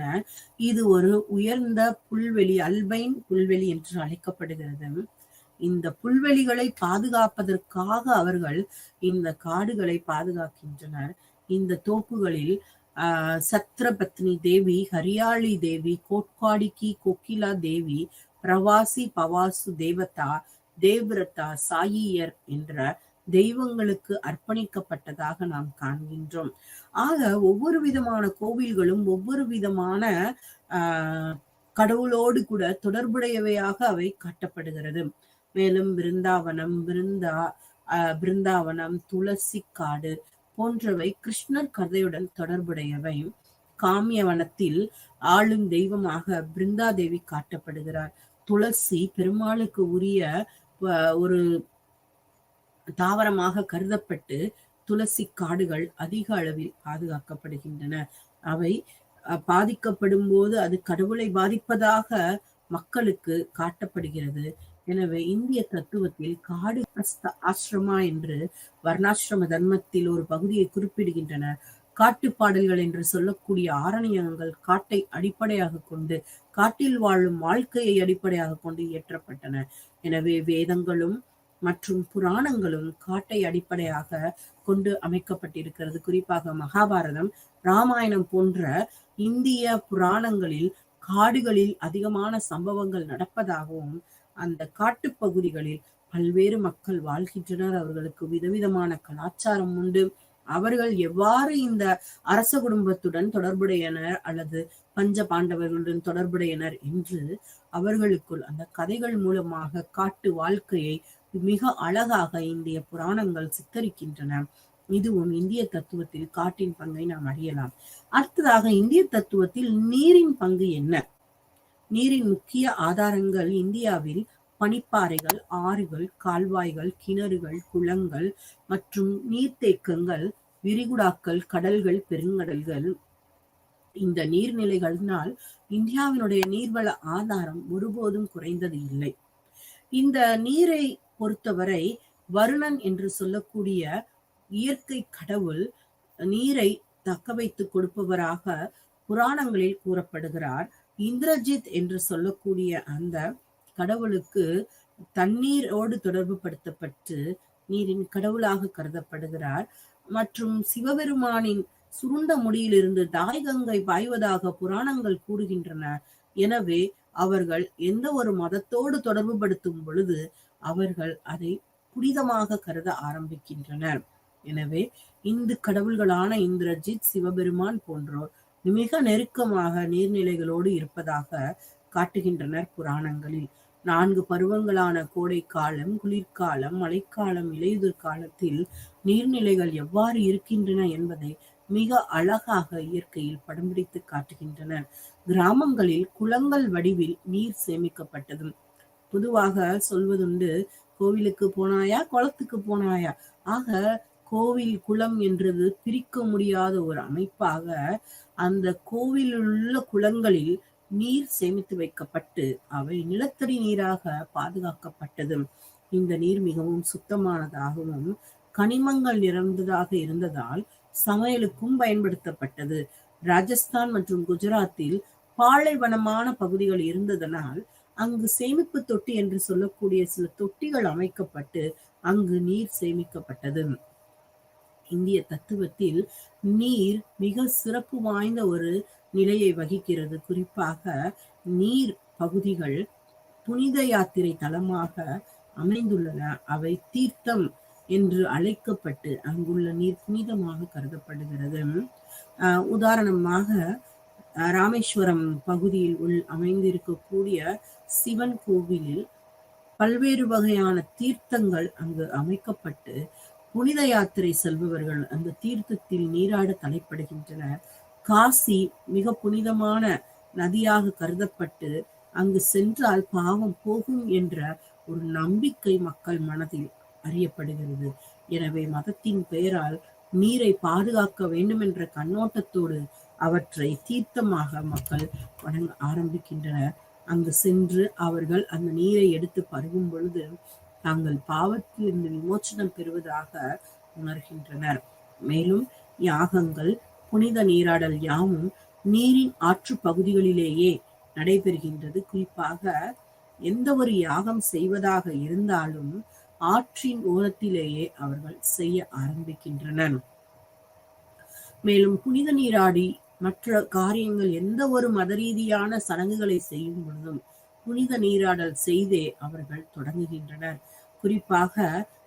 இது ஒரு உயர்ந்த புல்வெளி, அல்பைன் புல்வெளி என்று அழைக்கப்படுகிறது. இந்த புல்வெளிகளை பாதுகாப்பதற்காக அவர்கள் இந்த காடுகளை பாதுகாக்கின்றனர். இந்த தோப்புகளில் சத்ரபத்னி தேவி, ஹரியாளி தேவி, கோட்காடிக்கி கோகிலா தேவி, பிரவாசி பவாசு தேவதா, தேவ்ரதா, சாயியர் என்ற தெய்வங்களுக்கு அர்ப்பணிக்கப்பட்டதாக நாம் காண்கின்றோம். ஆக ஒவ்வொரு விதமான கோவில்களும் ஒவ்வொரு விதமான கடவுளோடு கூட தொடர்புடையவையாக அவை காட்டப்படுகிறது. மேலும் பிருந்தாவனம், துளசி காடு போன்றவை கிருஷ்ணர் கதையுடன் தொடர்புடையவை. காமியவனத்தில் ஆளும் தெய்வமாக பிருந்தாதேவி காட்டப்படுகிறார். துளசி பெருமாளுக்கு உரிய ஒரு தாவரமாக கருதப்பட்டு துளசி காடுகள் அதிக அளவில் பாதுகாக்கப்படுகின்றன. அவை பாதிக்கப்படும் போது அது கடவுளை பாதிப்பதாக மக்களுக்கு காட்டப்படுகிறது. எனவே இந்திய தத்துவத்தில் காடு ஆசிரமா என்று வர்ணாசிரம தர்மத்தில் ஒரு பகுதியை குறிப்பிடுகின்றனர். காட்டுப்பாடல்கள் என்று சொல்லக்கூடிய ஆரண்யங்கள் காட்டை அடிப்படையாக கொண்டு, காட்டில் வாழும் வாழ்க்கையை அடிப்படையாக கொண்டு இயற்றப்பட்டன. எனவே வேதங்களும் மற்றும் புராணங்களும் காட்டை அடிப்படையாக கொண்டு அமைக்கப்பட்டிருக்கிறது. குறிப்பாக மகாபாரதம், ராமாயணம் போன்ற இந்திய புராணங்களில் காடுகளில் அதிகமான சம்பவங்கள் நடப்பதாகவும், அந்த காட்டுப்பகுதிகளில் பல்வேறு மக்கள் வாழ்கின்றனர். அவர்களுக்கு விதவிதமான கலாச்சாரம் உண்டு. அவர்கள் எவ்வாறு இந்த அரச குடும்பத்துடன் தொடர்புடையனர் அல்லது பஞ்ச பாண்டவர்களுடன் தொடர்புடையனர் என்று அவர்களுக்குள் அந்த கதைகள் மூலமாக காட்டு வாழ்க்கையை மிக அழகாக இந்திய புராணங்கள் சித்தரிக்கின்றன. இதுவும் இந்திய தத்துவத்தில் காட்டின் பங்கை நாம் அறியலாம். அடுத்ததாக இந்திய தத்துவத்தில் நீரின் பங்கு என்ன? நீரின் முக்கிய ஆதாரங்கள் இந்தியாவில் பனிப்பாறைகள், ஆறுகள், கால்வாய்கள், கிணறுகள், குளங்கள் மற்றும் நீர்த்தேக்கங்கள், விரிகுடாக்கள், கடல்கள், பெருங்கடல்கள். இந்த நீர்நிலைகளினால் இந்தியாவினுடைய நீர்வள ஆதாரம் ஒருபோதும் குறைந்தது இல்லை. இந்த நீரை பொறுத்தவரை வருணன் என்று சொல்லக்கூடிய இயற்கை கடவுள் நீரை தக்க வைத்துக் கொடுப்பவராக புராணங்களில் கூறப்படுகிறார். இந்திரஜித் என்று சொல்லக்கூடிய அந்த கடவுளுக்கு தண்ணீரோடு தொடர்பு படுத்தப்பட்டு நீரின் கடவுளாக கருதப்படுகிறார். மற்றும் சிவபெருமானின் சுருண்ட முடியிலிருந்து தாய்கங்கை பாய்வதாக புராணங்கள் கூறுகின்றன. எனவே அவர்கள் எந்த ஒரு மதத்தோடு தொடர்பு படுத்தும் பொழுது அவர்கள் அதை புனிதமாக கருத ஆரம்பிக்கின்றனர். எனவே இந்து கடவுள்களான இந்திரஜித், சிவபெருமான் போன்றோர் மிக நெருக்கமாக நீர்நிலைகளோடு இருப்பதாக காட்டுகின்றனர் புராணங்களில். 4 பருவங்களான கோடை காலம், குளிர்காலம், மழைக்காலம், இலையுதிர் காலத்தில் நீர்நிலைகள் எவ்வாறு இருக்கின்றன என்பதை மிக அழகாக இயற்கையில் படம் பிடித்து காட்டுகின்றனர். கிராமங்களில் குளங்கள் வடிவில் நீர் சேமிக்கப்பட்டதும் பொதுவாக சொல்வதுண்டு, கோவிலுக்கு போனாயா, குளத்துக்கு போனாயா. ஆக கோவில் குளம் என்றது பிரிக்க முடியாத ஒரு அமைப்பாக அந்த கோவிலில் உள்ள குளங்களில் நீர் சேமித்து வைக்கப்பட்டு அவை நிலத்தடி நீராக பாதுகாக்கப்பட்டது. இந்த நீர் மிகவும் சுத்தமானதாகவும் கனிமங்கள் நிறைந்ததாக இருந்ததால் சமையலுக்கும் பயன்படுத்தப்பட்டது. ராஜஸ்தான் மற்றும் குஜராத்தில் பாலைவனமான பகுதிகள் இருந்ததனால் அங்கு சேமிப்பு தொட்டி என்று சொல்லக்கூடிய சில தொட்டிகள் அமைக்கப்பட்டு அங்கு நீர் சேமிக்கப்பட்டது. இந்திய தத்துவத்தில் நீர் மிக சிறப்பு வாய்ந்த ஒரு நிலையை வகிக்கிறது. குறிப்பாக நீர் பகுதிகள் புனித யாத்திரை தலமாக அமைந்துள்ளன. அவை தீர்த்தம் என்று அழைக்கப்பட்டு அங்குள்ள நீர் புனிதமாக கருதப்படுகிறது. உதாரணமாக ராமேஸ்வரம் பகுதியில் அமைந்திருக்கக்கூடிய சிவன் கோவிலில் பல்வேறு வகையான தீர்த்தங்கள் அங்கு அமைக்கப்பட்டு புனித யாத்திரை செல்பவர்கள் அந்த தீர்த்தத்தில் நீராட தலைப்படுகின்றனர். காசி மிக புனிதமான நதியாக கருதப்பட்டு அங்கு சென்றால் பாவம் போகும் என்ற ஒரு நம்பிக்கை மக்கள் மனதில் அறியப்படுகிறது. எனவே மதத்தின் பெயரால் நீரை பாதுகாக்க வேண்டும் என்ற கண்ணோட்டத்தோடு அவற்றை தீர்த்தமாக மக்கள் வணங்க ஆரம்பிக்கின்றனர். அங்கு சென்று அவர்கள் அந்த நீரை எடுத்து பருகும் பொழுது தாங்கள் பாவத்தில் இருந்து விமோச்சனம் பெறுவதாக உணர்கின்றனர். மேலும் யாகங்கள், புனித நீராடல் யாவும் நீரின் ஆற்று பகுதிகளிலேயே நடைபெறுகின்றது. குறிப்பாக எந்த ஒரு யாகம் செய்வதாக இருந்தாலும் ஆற்றின் ஓரத்திலேயே அவர்கள் செய்ய ஆரம்பிக்கின்றனர். மேலும் புனித நீராடி மற்ற காரியங்கள் எந்த ஒரு மத ரீதியான சடங்குகளை செய்யும் பொழுதும் புனித நீராடல் செய்தே அவர்கள் தொடங்குகின்றனர். குறிப்பாக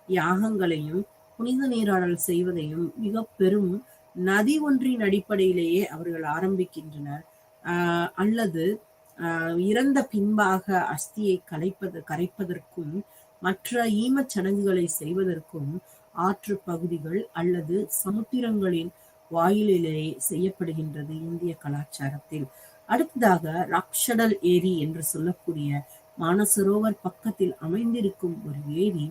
யாகங்களையும் புனித நீராடல் செய்வதையும் மிக பெரும் நதி ஒன்றின் அடிப்படையிலேயே அவர்கள் ஆரம்பிக்கின்றனர். அல்லது இறந்த பின்பாக அஸ்தியை கரைப்பதற்கும் மற்ற ஈமச் சடங்குகளை செய்வதற்கும் ஆற்று பகுதிகள் அல்லது சமுத்திரங்களின் வாயிலே செய்யப்படுகின்றது இந்திய கலாச்சாரத்தில். அடுத்ததாக ராக்ஷடல் ஏரி என்று சொல்லக்கூடிய மானசரோவர் பக்கத்தில் அமைந்திருக்கும் ஒரு ஏரி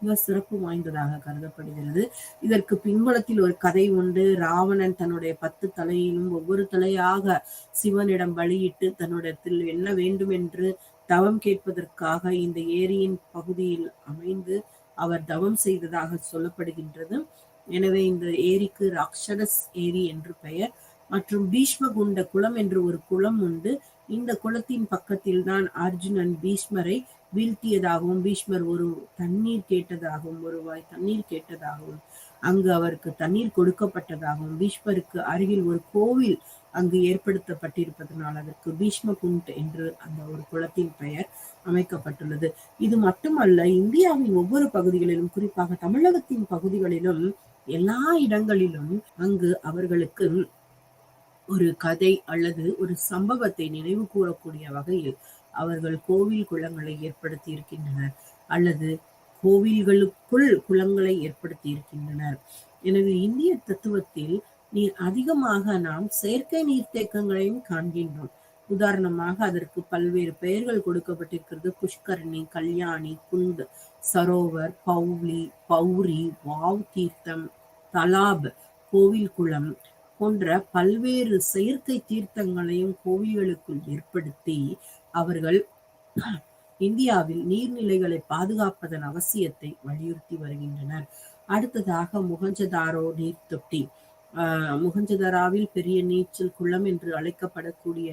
மிக சிறப்பு வாய்ந்ததாக கருதப்படுகிறது. இதற்கு பின்புலத்தில் ஒரு கதை உண்டு. ராவணன் தன்னுடைய 10 தலையிலும் ஒவ்வொரு தலையாக சிவனிடம் பலியிட்டு தன்னிடத்தில் என்ன வேண்டும் என்று தவம் கேட்பதற்காக இந்த ஏரியின் பகுதியில் அமைந்து அவர் தவம் செய்ததாக சொல்லப்படுகின்றது. எனவே இந்த ஏரிக்கு ராக்ஷடஸ் ஏரி என்று பெயர். மற்றும் பீஷ்மகுண்ட குளம் என்று ஒரு குளம் உண்டு. இந்த குளத்தின் பக்கத்தில் தான் அர்ஜுனன் பீஷ்மரை வீழ்த்தியதாகவும், பீஷ்மர் ஒரு தண்ணீர் கேட்டதாகவும், ஒரு வாய் தண்ணீர் கேட்டதாகவும், அங்கு அவருக்கு தண்ணீர் கொடுக்கப்பட்டதாகவும், பீஷ்மருக்கு அருகில் ஒரு கோவில் அங்கு ஏற்படுத்தப்பட்டிருப்பதனால் அதற்கு பீஷ்ம குண்ட் என்று அந்த ஒரு குளத்தின் பெயர் அமைக்கப்பட்டுள்ளது. இது மட்டுமல்ல, இந்தியாவின் ஒவ்வொரு பகுதிகளிலும், குறிப்பாக தமிழகத்தின் பகுதிகளிலும் எல்லா இடங்களிலும் அங்கு அவர்களுக்கு ஒரு கதை அல்லது ஒரு சம்பவத்தை நினைவு கூறக்கூடிய வகையில் அவர்கள் கோவில் குளங்களை ஏற்படுத்தி இருக்கின்றனர் அல்லது கோவில்களுக்குள் குளங்களை ஏற்படுத்தி இருக்கின்றனர். எனவே இந்திய தத்துவத்தில் அதிகமாக நாம் செயற்கை நீர்த்தேக்கங்களையும் காண்கின்றோம். உதாரணமாக அதற்கு பல்வேறு பெயர்கள் கொடுக்கப்பட்டிருக்கிறது. புஷ்கரணி, கல்யாணி, குண்ட், சரோவர், பௌரி, வாவ் தீர்த்தம், தலாப், கோவில் குளம் போன்ற பல்வேறு செயற்கை தீர்த்தங்களையும் கோவில்களுக்குள் ஏற்படுத்தி அவர்கள் இந்தியாவில் நீர்நிலைகளை பாதுகாப்பதன் அவசியத்தை வலியுறுத்தி வருகின்றனர். அடுத்ததாக முகஞ்சதாரோ நீர் தொட்டி. முகஞ்சதாராவில் பெரிய நீச்சல் குளம் என்று அழைக்கப்படக்கூடிய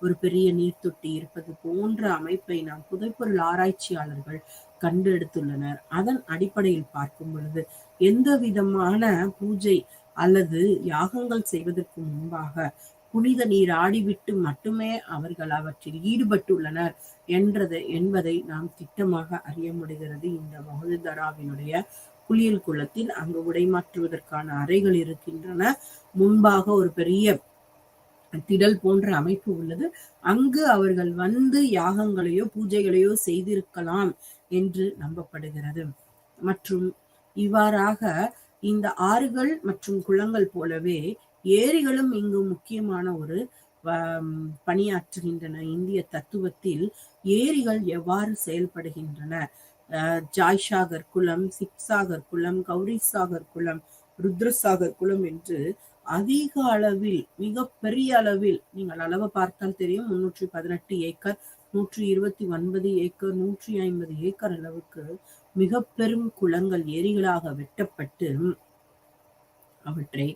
ஒரு பெரிய நீர் தொட்டி இருப்பது போன்ற அமைப்பை நாம் புதைப்பொருள் ஆராய்ச்சியாளர்கள் கண்டெடுத்துள்ளனர். அதன் அடிப்படையில் பார்க்கும் பொழுது எந்த விதமான பூஜை அல்லது யாகங்கள் செய்வதற்கு முன்பாக புனித நீர் ஆடிவிட்டு மட்டுமே அவர்கள் அவற்றில் ஈடுபட்டுள்ளனர் என்பதை நாம் திட்டமாக அறிய முடிகிறது. இந்த மகுதராவினுடைய குளியல் குளத்தில் அங்கு உடைமாற்றுவதற்கான அறைகள் இருக்கின்றன. முன்பாக ஒரு பெரிய திடல் போன்ற அமைப்பு உள்ளது. அங்கு அவர்கள் வந்து யாகங்களையோ பூஜைகளையோ செய்திருக்கலாம் என்று நம்பப்படுகிறது. மற்றும் இவ்வாறாக இந்த ஆறுகள் மற்றும் குளங்கள் போலவே ஏரிகளும் இங்கு முக்கியமான ஒரு பணியாற்றுகின்றன. இந்திய தத்துவத்தில் ஏரிகள் எவ்வாறு செயல்படுகின்றன? ஜாய்சாகர் குளம், சிப்சாகர் குளம், கௌரிசாகர் குளம், ருத்ரசாகர் குளம் என்று அதிக அளவில், மிக பெரிய அளவில், நீங்கள் அளவை பார்த்தால் தெரியும், 318 ஏக்கர், 129 ஏக்கர், 150 ஏக்கர் அளவுக்கு மிக பெரும் குளங்கள் ஏரிகளாக வெட்டப்பட்டு அவற்றை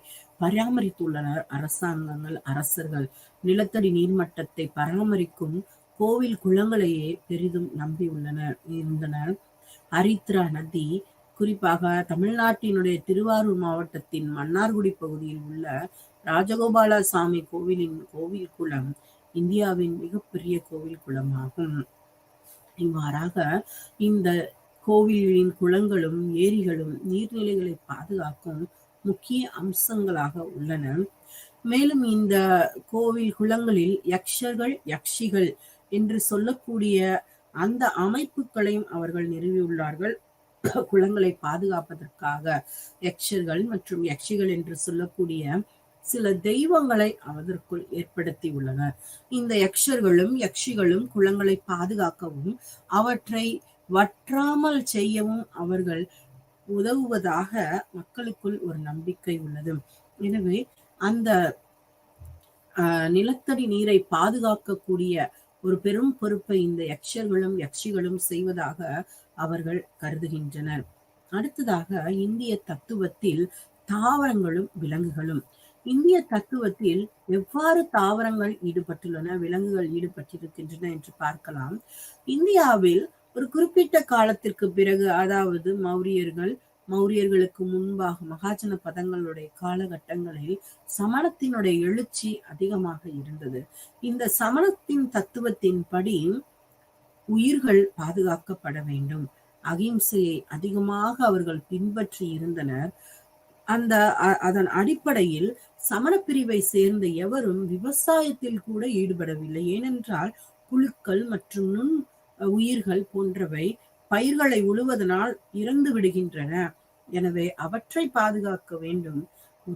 பராமரித்துள்ளனர் அரசாங்கங்கள், அரசர்கள். நிலத்தடி நீர்மட்டத்தை பராமரிக்கும் கோவில் குளங்களையே பெரிதும் இருந்தனர். ஹரித்ரா நதி, குறிப்பாக தமிழ்நாட்டினுடைய திருவாரூர் மாவட்டத்தின் மன்னார்குடி பகுதியில் உள்ள ராஜகோபால சாமி கோவிலின் கோவில் குளம் இந்தியாவின் மிகப்பெரிய கோவில் குளமாகும். இவ்வாறாக இந்த கோவிலின் குளங்களும் ஏரிகளும் நீர்நிலைகளை பாதுகாக்கும் முக்கிய அம்சங்களாக உள்ளன. மேலும் இந்த கோவில் குளங்களில் யக்ஷர்கள், யக்ஷிகள் என்று சொல்லக்கூடிய அந்த அமைப்புகளையும் அவர்கள் நிறுவியுள்ளார்கள். குளங்களை பாதுகாப்பதற்காக யக்ஷர்கள் மற்றும் யக்ஷிகள் என்று சொல்லக்கூடிய சில தெய்வங்களை அதற்குள் ஏற்படுத்தி உள்ளனர். இந்த யக்ஷர்களும் யக்ஷிகளும் குளங்களை பாதுகாக்கவும் அவற்றை வற்றாமல் செய்யவும் அவர்கள் உதவுவதாக மக்களுக்குள் ஒரு நம்பிக்கை உள்ளது. எனவே அந்த நிலத்தடி நீரை பாதுகாக்கக்கூடிய ஒரு பெரும் பொறுப்பை இந்த யக்ஷர்களும் யக்ஷிகளும் செய்வதாக அவர்கள் கருதுகின்றனர். அடுத்ததாக இந்திய தத்துவத்தில் தாவரங்களும் விலங்குகளும். இந்திய தத்துவத்தில் எவ்வாறு தாவரங்கள் ஈடுபட்டுள்ளன, விலங்குகள் ஈடுபட்டிருக்கின்றன என்று பார்க்கலாம். இந்தியாவில் ஒரு குறிப்பிட்ட காலத்திற்கு பிறகு, அதாவது மௌரியர்களுக்கு முன்பாக மகாஜன பதங்களுடைய காலகட்டங்களில் சமணத்தினுடைய எழுச்சி அதிகமாக இருந்தது. இந்த சமணத்தின் தத்துவத்தின்படி உயிர்கள் பாதுகாக்கப்பட வேண்டும், அகிம்சையை அதிகமாக அவர்கள் பின்பற்றி இருந்தனர். அதன் அடிப்படையில் சமண பிரிவை சேர்ந்த எவரும் விவசாயத்தில் கூட ஈடுபடவில்லை. ஏனென்றால் புழுக்கள் மற்றும் நுண் உயிர்கள் போன்றவை பயிர்களை உழுவதனால் இறந்து விடுகின்றன. எனவே அவற்றை பாதுகாக்க வேண்டும்.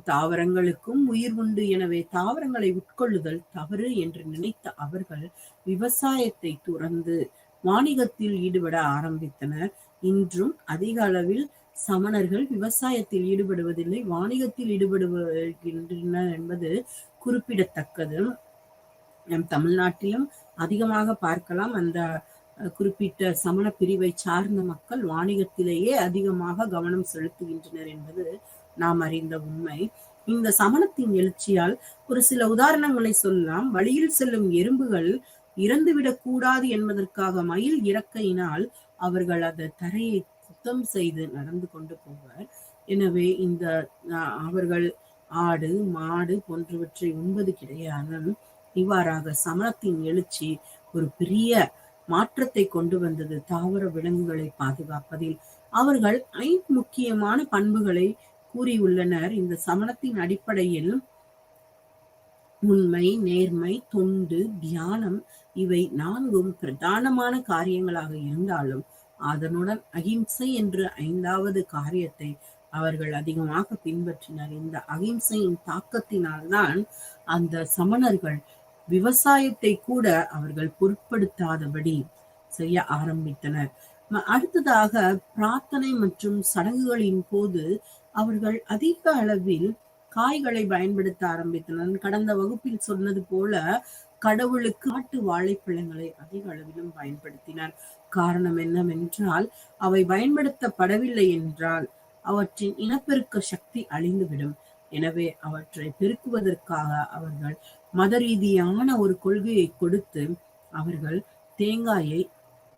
தாவரங்களுக்கும் உயிர் உண்டு, எனவே தாவரங்களை உட்கொள்ளுதல் தவறு என்று நினைத்த அவர்கள் விவசாயத்தை துறந்து வாணிகத்தில் ஈடுபட ஆரம்பித்தனர். இன்றும் அதிக அளவில் சமணர்கள் விவசாயத்தில் ஈடுபடுவதில்லை, வாணிகத்தில் ஈடுபடுகின்றனர் என்பது குறிப்பிடத்தக்கது. நம் தமிழ்நாட்டிலும் அதிகமாக பார்க்கலாம். அந்த குறிப்பிட்ட சமண பிரிவை சார்ந்த மக்கள் வாணிகத்திலேயே அதிகமாக கவனம் செலுத்துகின்றனர் என்பது நாம் அறிந்த உண்மை. இந்த சமணத்தின் எழுச்சியால் ஒரு சில உதாரணங்களை சொல்லலாம். வழியில் செல்லும் எறும்புகள் இறந்துவிடக் கூடாது என்பதற்காக மயில் இறக்கையினால் அவர்கள் அந்த தரையை சுத்தம் செய்து நடந்து கொண்டு போவர். எனவே இந்த அவர்கள் ஆடு மாடு போன்றவற்றை உண்பது கிடையாது. இவ்வாறாக சமணத்தின் எழுச்சி ஒரு பெரிய மாற்றத்தை கொண்டு வந்தது தாவர விலங்குகளை பாதுகாப்பதில். அவர்கள் 5 முக்கியமான பண்புகளை கூறியுள்ளனர். இந்த சமணத்தின் அடிப்படையில் உண்மை, நேர்மை, தொண்டு, தியானம் இவை 4 பிரதானமான காரியங்களாக இருந்தாலும் அதனுடன் அகிம்சை என்ற 5வது காரியத்தை அவர்கள் அதிகமாக பின்பற்றினர். இந்த அகிம்சையின் தாக்கத்தினால்தான் அந்த சமணர்கள் விவசாயத்தை கூட அவர்கள் பொருட்படுத்தாதபடி செய்ய ஆரம்பித்தனர். அடுத்ததாக பிரார்த்தனை மற்றும் சடங்குகளின் போது அவர்கள் அதிக அளவில் காய்களை பயன்படுத்த ஆரம்பித்தனர். கடந்த வகுப்பில் சொன்னது போல கடவுளுக்கு காட்டு வாழைப்பழங்களை அதிக அளவிலும் பயன்படுத்தினார். காரணம் என்னவென்றால் அவை பயன்படுத்தப்படவில்லை என்றால் அவற்றின் இனப்பெருக்க சக்தி அழிந்துவிடும். எனவே அவற்றை பெருக்குவதற்காக அவர்கள் மத ரீதியான ஒரு கொள்கையை கொடுத்து அவர்கள் தேங்காயை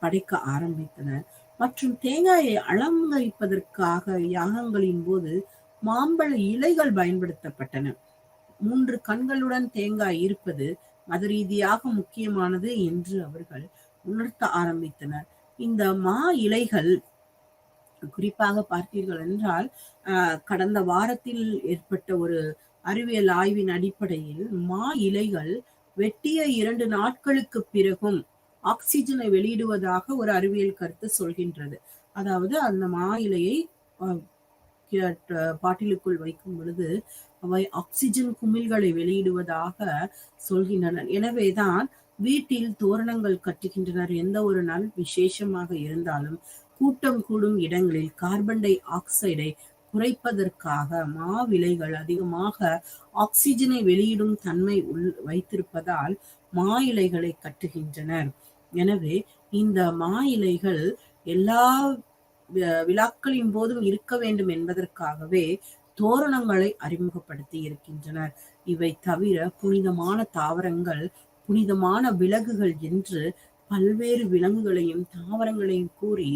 படைக்க ஆரம்பித்தனர். மற்றும் தேங்காயை அலங்கரிப்பதற்காக யாகங்களின் போது மாம்பழ இலைகள் பயன்படுத்தப்பட்டன. 3 கண்களுடன் தேங்காய் இருப்பது மத ரீதியாக முக்கியமானது என்று அவர்கள் உணர்த்த ஆரம்பித்தனர். இந்த மா இலைகள் குறிப்பாக பார்த்தீர்கள் என்றால் கடந்த வாரத்தில் ஏற்பட்ட ஒரு அறிவியல் ஆய்வின் அடிப்படையில் மா இலைகள் வெட்டிய 2 நாட்களுக்கு பிறகும் ஆக்சிஜனை வெளியிடுவதாக ஒரு அறிவியல் கருத்து சொல்கின்றது. அதாவது அந்த மா இலையை பாட்டிலுக்குள் வைக்கும் பொழுது அவை ஆக்சிஜன் குமிழ்களை வெளியிடுவதாக சொல்கின்றனர். எனவேதான் வீட்டில் தோரணங்கள் கட்டுகின்றனர். எந்த ஒரு நாள் விசேஷமாக இருந்தாலும் கூட்டம் கூடும் இடங்களில் கார்பன் டை ஆக்சைடை குறைப்பதற்காக மாவிலைகள் அதிகமாக ஆக்சிஜனை வெளியிடும் தன்மை வைத்திருப்பதால் மா இலைகளை கட்டுகின்றனர். எனவே இந்த மா இலைகள் எல்லா விழாக்களின் போதும் இருக்க வேண்டும் என்பதற்காகவே தோரணங்களை அறிமுகப்படுத்தி இருக்கின்றனர். இவை தவிர புனிதமான தாவரங்கள், புனிதமான விலங்குகள் என்று பல்வேறு விலங்குகளையும் தாவரங்களையும் கூறி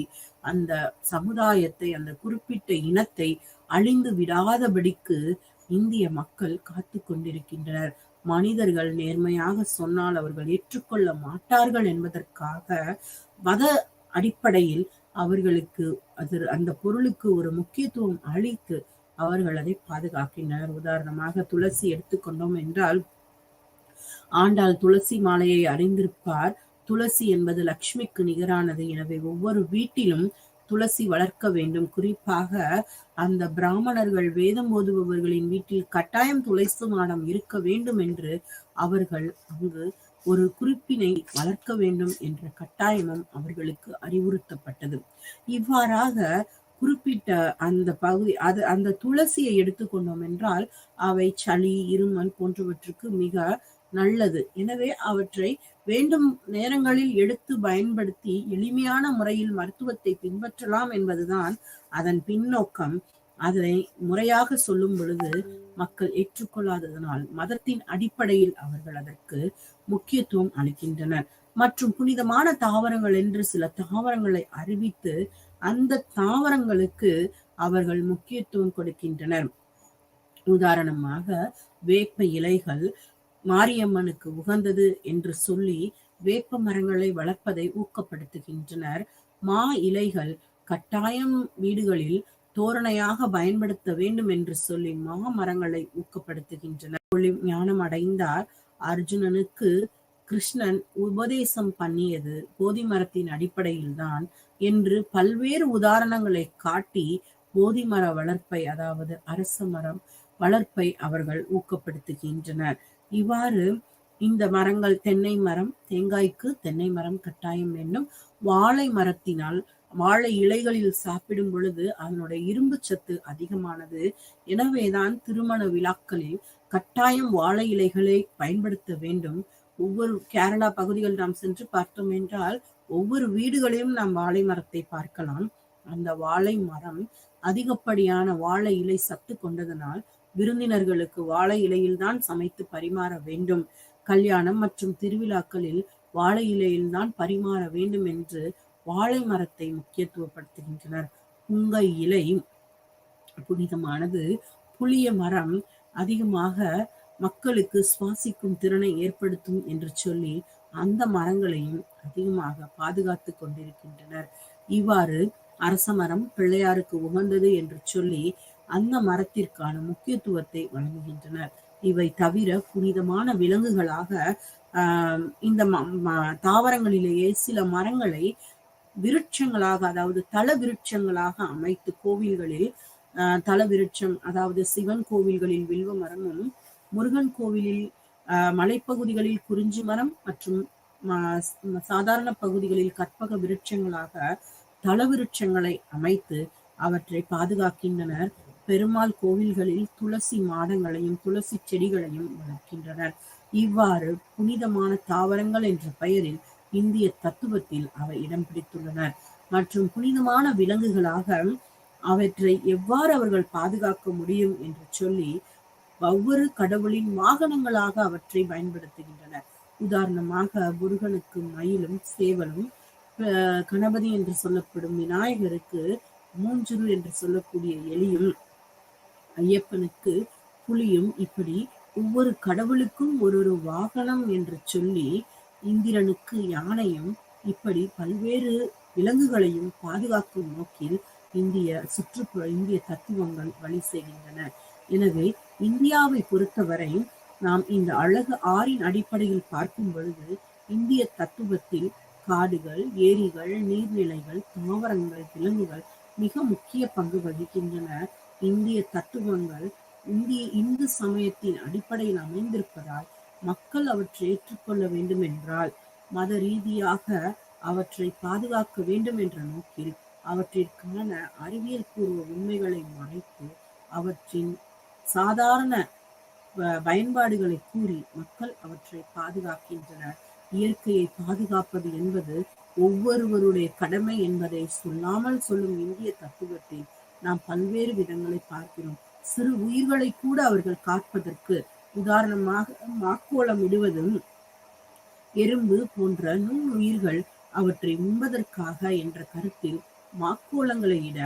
அந்த சமுதாயத்தை, அந்த குறிப்பிட்ட இனத்தை அழிந்து விடாதபடிக்கு இந்திய மக்கள் காத்து கொண்டிருக்கின்றனர். மனிதர்கள் நேர்மையாக சொன்னால் அவர்கள் ஏற்றுக்கொள்ள மாட்டார்கள் என்பதற்காக மத அடிப்படையில் அவர்களுக்கு அந்த பொருளுக்கு ஒரு முக்கியத்துவம் அளித்து அவர்கள் அதை பாதுகாக்கின்றனர். உதாரணமாக துளசி எடுத்துக்கொண்டோம் என்றால், ஆண்டாள் துளசி மாலையை அறிந்திருப்பார். துளசி என்பது லக்ஷ்மிக்கு நிகரானது. எனவே ஒவ்வொரு வீட்டிலும் துளசி வளர்க்க வேண்டும். குறிப்பாக அந்த பிராமணர்கள் வேதம் ஓதுபவர்களின் வீட்டில் கட்டாயம் துளசி மாடம் இருக்க வேண்டும் என்று அவர்கள் அங்கு ஒரு குறிப்பினை வளர்க்க வேண்டும் என்ற கட்டாயமும் அவர்களுக்கு அறிவுறுத்தப்பட்டது. இவ்வாறாக குறிப்பிட்ட அந்த பகுதி அந்த துளசியை எடுத்துக்கொண்டோம் என்றால் அவை சளி, இருமல் போன்றவற்றுக்கு மிக நல்லது. எனவே அவற்றை வேண்டும் நேரங்களில் எடுத்து பயன்படுத்தி எளிமையான முறையில் மருத்துவத்தை பின்பற்றலாம் என்பதுதான் அதன் பின்னோக்கம். அதனை முறையாக சொல்லும் பொழுது மக்கள் ஏற்றுக்கொள்ளாததனால் மதத்தின் அடிப்படையில் அவர்கள் அதற்கு முக்கியத்துவம் அளிக்கின்றனர். மற்றும் புனிதமான தாவரங்கள் என்று சில தாவரங்களை அறிவித்து அந்த தாவரங்களுக்கு அவர்கள் முக்கியத்துவம் கொடுக்கின்றனர். உதாரணமாக வேப்ப இலைகள் மாரியம்மனுக்கு உகந்தது என்று சொல்லி வேப்ப மரங்களை வளர்ப்பதை ஊக்கப்படுத்துகின்றனர். மா இலைகள் கட்டாயம் வீடுகளில் தோரணையாக பயன்படுத்த வேண்டும் என்று சொல்லி மா மரங்களை ஊக்கப்படுத்துகின்றனர். ஞானம் அடைந்தார் அர்ஜுனனுக்கு கிருஷ்ணன் உபதேசம் பண்ணியது போதி மரத்தின் அடிப்படையில் தான் என்று பல்வேறு உதாரணங்களை காட்டி போதி மர வளர்ப்பை, அதாவது அரச மரம் வளர்ப்பை அவர்கள் ஊக்கப்படுத்துகின்றனர். இவ்வாறு இந்த மரங்கள் தென்னை மரம், தேங்காய்க்கு தென்னை மரம் கட்டாயம் வேண்டும். வாழை மரத்தினால் வாழை இலைகளில் சாப்பிடும் பொழுது அதனுடைய இரும்பு சத்து அதிகமானது. எனவேதான் திருமண விழாக்களில் கட்டாயம் வாழை இலைகளை பயன்படுத்த வேண்டும். ஒவ்வொரு கேரளா பகுதிகள் நாம் சென்று பார்த்தோம் என்றால் ஒவ்வொரு வீடுகளிலும் நாம் வாழை மரத்தை பார்க்கலாம். அந்த வாழை மரம் அதிகப்படியான வாழை இலை சத்து கொண்டதனால் விருந்தினர்களுக்கு வாழை இலையில் தான் சமைத்து பரிமாற வேண்டும். கல்யாணம் மற்றும் திருவிழாக்களில் வாழை இலையில் தான் பரிமாற வேண்டும் என்று வாழை மரத்தை முக்கியத்துவப்படுத்துகின்றனர். புங்கை இலை புனிதமானது. புளிய மரம் அதிகமாக மக்களுக்கு சுவாசிக்கும் திறனை ஏற்படுத்தும் என்று சொல்லி அந்த மரங்களையும் அதிகமாக பாதுகாத்து கொண்டிருக்கின்றனர். இவ்வாறு அரச மரம் பிள்ளையாருக்கு உகந்தது என்று சொல்லி அந்த மரத்திற்கான முக்கியத்துவத்தை வழங்குகின்றனர். இவை தவிர புனிதமான விலங்குகளாக இந்த தாவரங்களிலேயே சில மரங்களை விருட்சங்களாக, அதாவது தல விருட்சங்களாக அமைத்து கோவில்களில் தல விருட்சம், அதாவது சிவன் கோவில்களில் வில்வ மரமும், முருகன் கோவிலில் மலைப்பகுதிகளில் குறிஞ்சி மரம் மற்றும் சாதாரண பகுதிகளில் கற்பக விருட்சங்களாக தல விருட்சங்களை அமைத்து அவற்றை பாதுகாக்கின்றனர். பெருமாள் கோவில்களில் துளசி மாடங்களையும் துளசி செடிகளையும் வளர்க்கின்றனர். இவ்வாறு புனிதமான தாவரங்கள் என்ற பெயரில் இந்திய தத்துவத்தில் அவை இடம் பிடித்துள்ளனர். மற்றும் புனிதமான விலங்குகளாக அவற்றை எவ்வாறு அவர்கள் பாதுகாக்க முடியும் என்று சொல்லி ஒவ்வொரு கடவுளின் வாகனங்களாக அவற்றை பயன்படுத்துகின்றனர். உதாரணமாக முருகனுக்கு மயிலும் சேவலும், கணபதி என்று சொல்லப்படும் விநாயகருக்கு மூஞ்சுரு என்று சொல்லக்கூடிய எலியும், ஐயப்பனுக்கு புலியும், இப்படி ஒவ்வொரு கடவுளுக்கும் ஒரு வாகனம் என்று சொல்லி இந்திரனுக்கு யானையும், இப்படி பல்வேறு விலங்குகளையும் பாதுகாக்கும் நோக்கில் இந்திய தத்துவங்கள் வழி செய்கின்றன. எனவே இந்தியாவை பொறுத்தவரை நாம் இந்த அழகு ஆறின் அடிப்படையில் பார்க்கும் பொழுது இந்திய தத்துவத்தில் காடுகள், ஏரிகள், நீர்நிலைகள், தாவரங்கள், விலங்குகள் மிக முக்கிய பங்கு வகிக்கின்றன. இந்திய தத்துவங்கள் இந்து சமயத்தின் அடிப்படையில் அமைந்திருப்பதால் மக்கள் அவற்றை ஏற்றுக்கொள்ள வேண்டும் என்றால் மத ரீதியாக அவற்றை பாதுகாக்க வேண்டும் என்ற நோக்கில் அவற்றிற்கான அறிவியல் பூர்வ உண்மைகளை மறைத்து அவற்றின் சாதாரண பயன்பாடுகளை கூறி மக்கள் அவற்றை பாதுகாக்கின்றனர். இயற்கையை பாதுகாப்பது என்பது ஒவ்வொருவருடைய கடமை என்பதை சொல்லாமல் சொல்லும் இந்திய தத்துவத்தில் நாம் பல்வேறு விதங்களை பார்க்கிறோம். சிறு உயிர்களை கூட அவர்கள் காப்பதற்கு, உதாரணமாக மாக்கோளம் இடுவதும், எறும்பு போன்ற நுண்ணுயிர்கள் அவற்றை உண்பதற்காக என்ற கருத்தில் மாக்கோளங்களை இட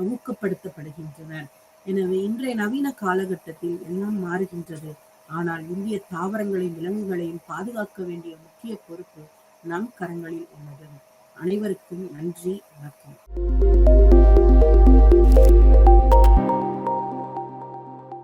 ஊக்கப்படுத்தப்படுகின்றன. எனவே இன்றைய நவீன காலகட்டத்தில் எல்லாம் மாறுகின்றது. ஆனால் இந்திய தாவரங்களையும் விலங்குகளையும் பாதுகாக்க வேண்டிய முக்கிய பொறுப்பு நம் கரங்களில் உள்ளது. அனைவருக்கும் நன்றி, வணக்கம்.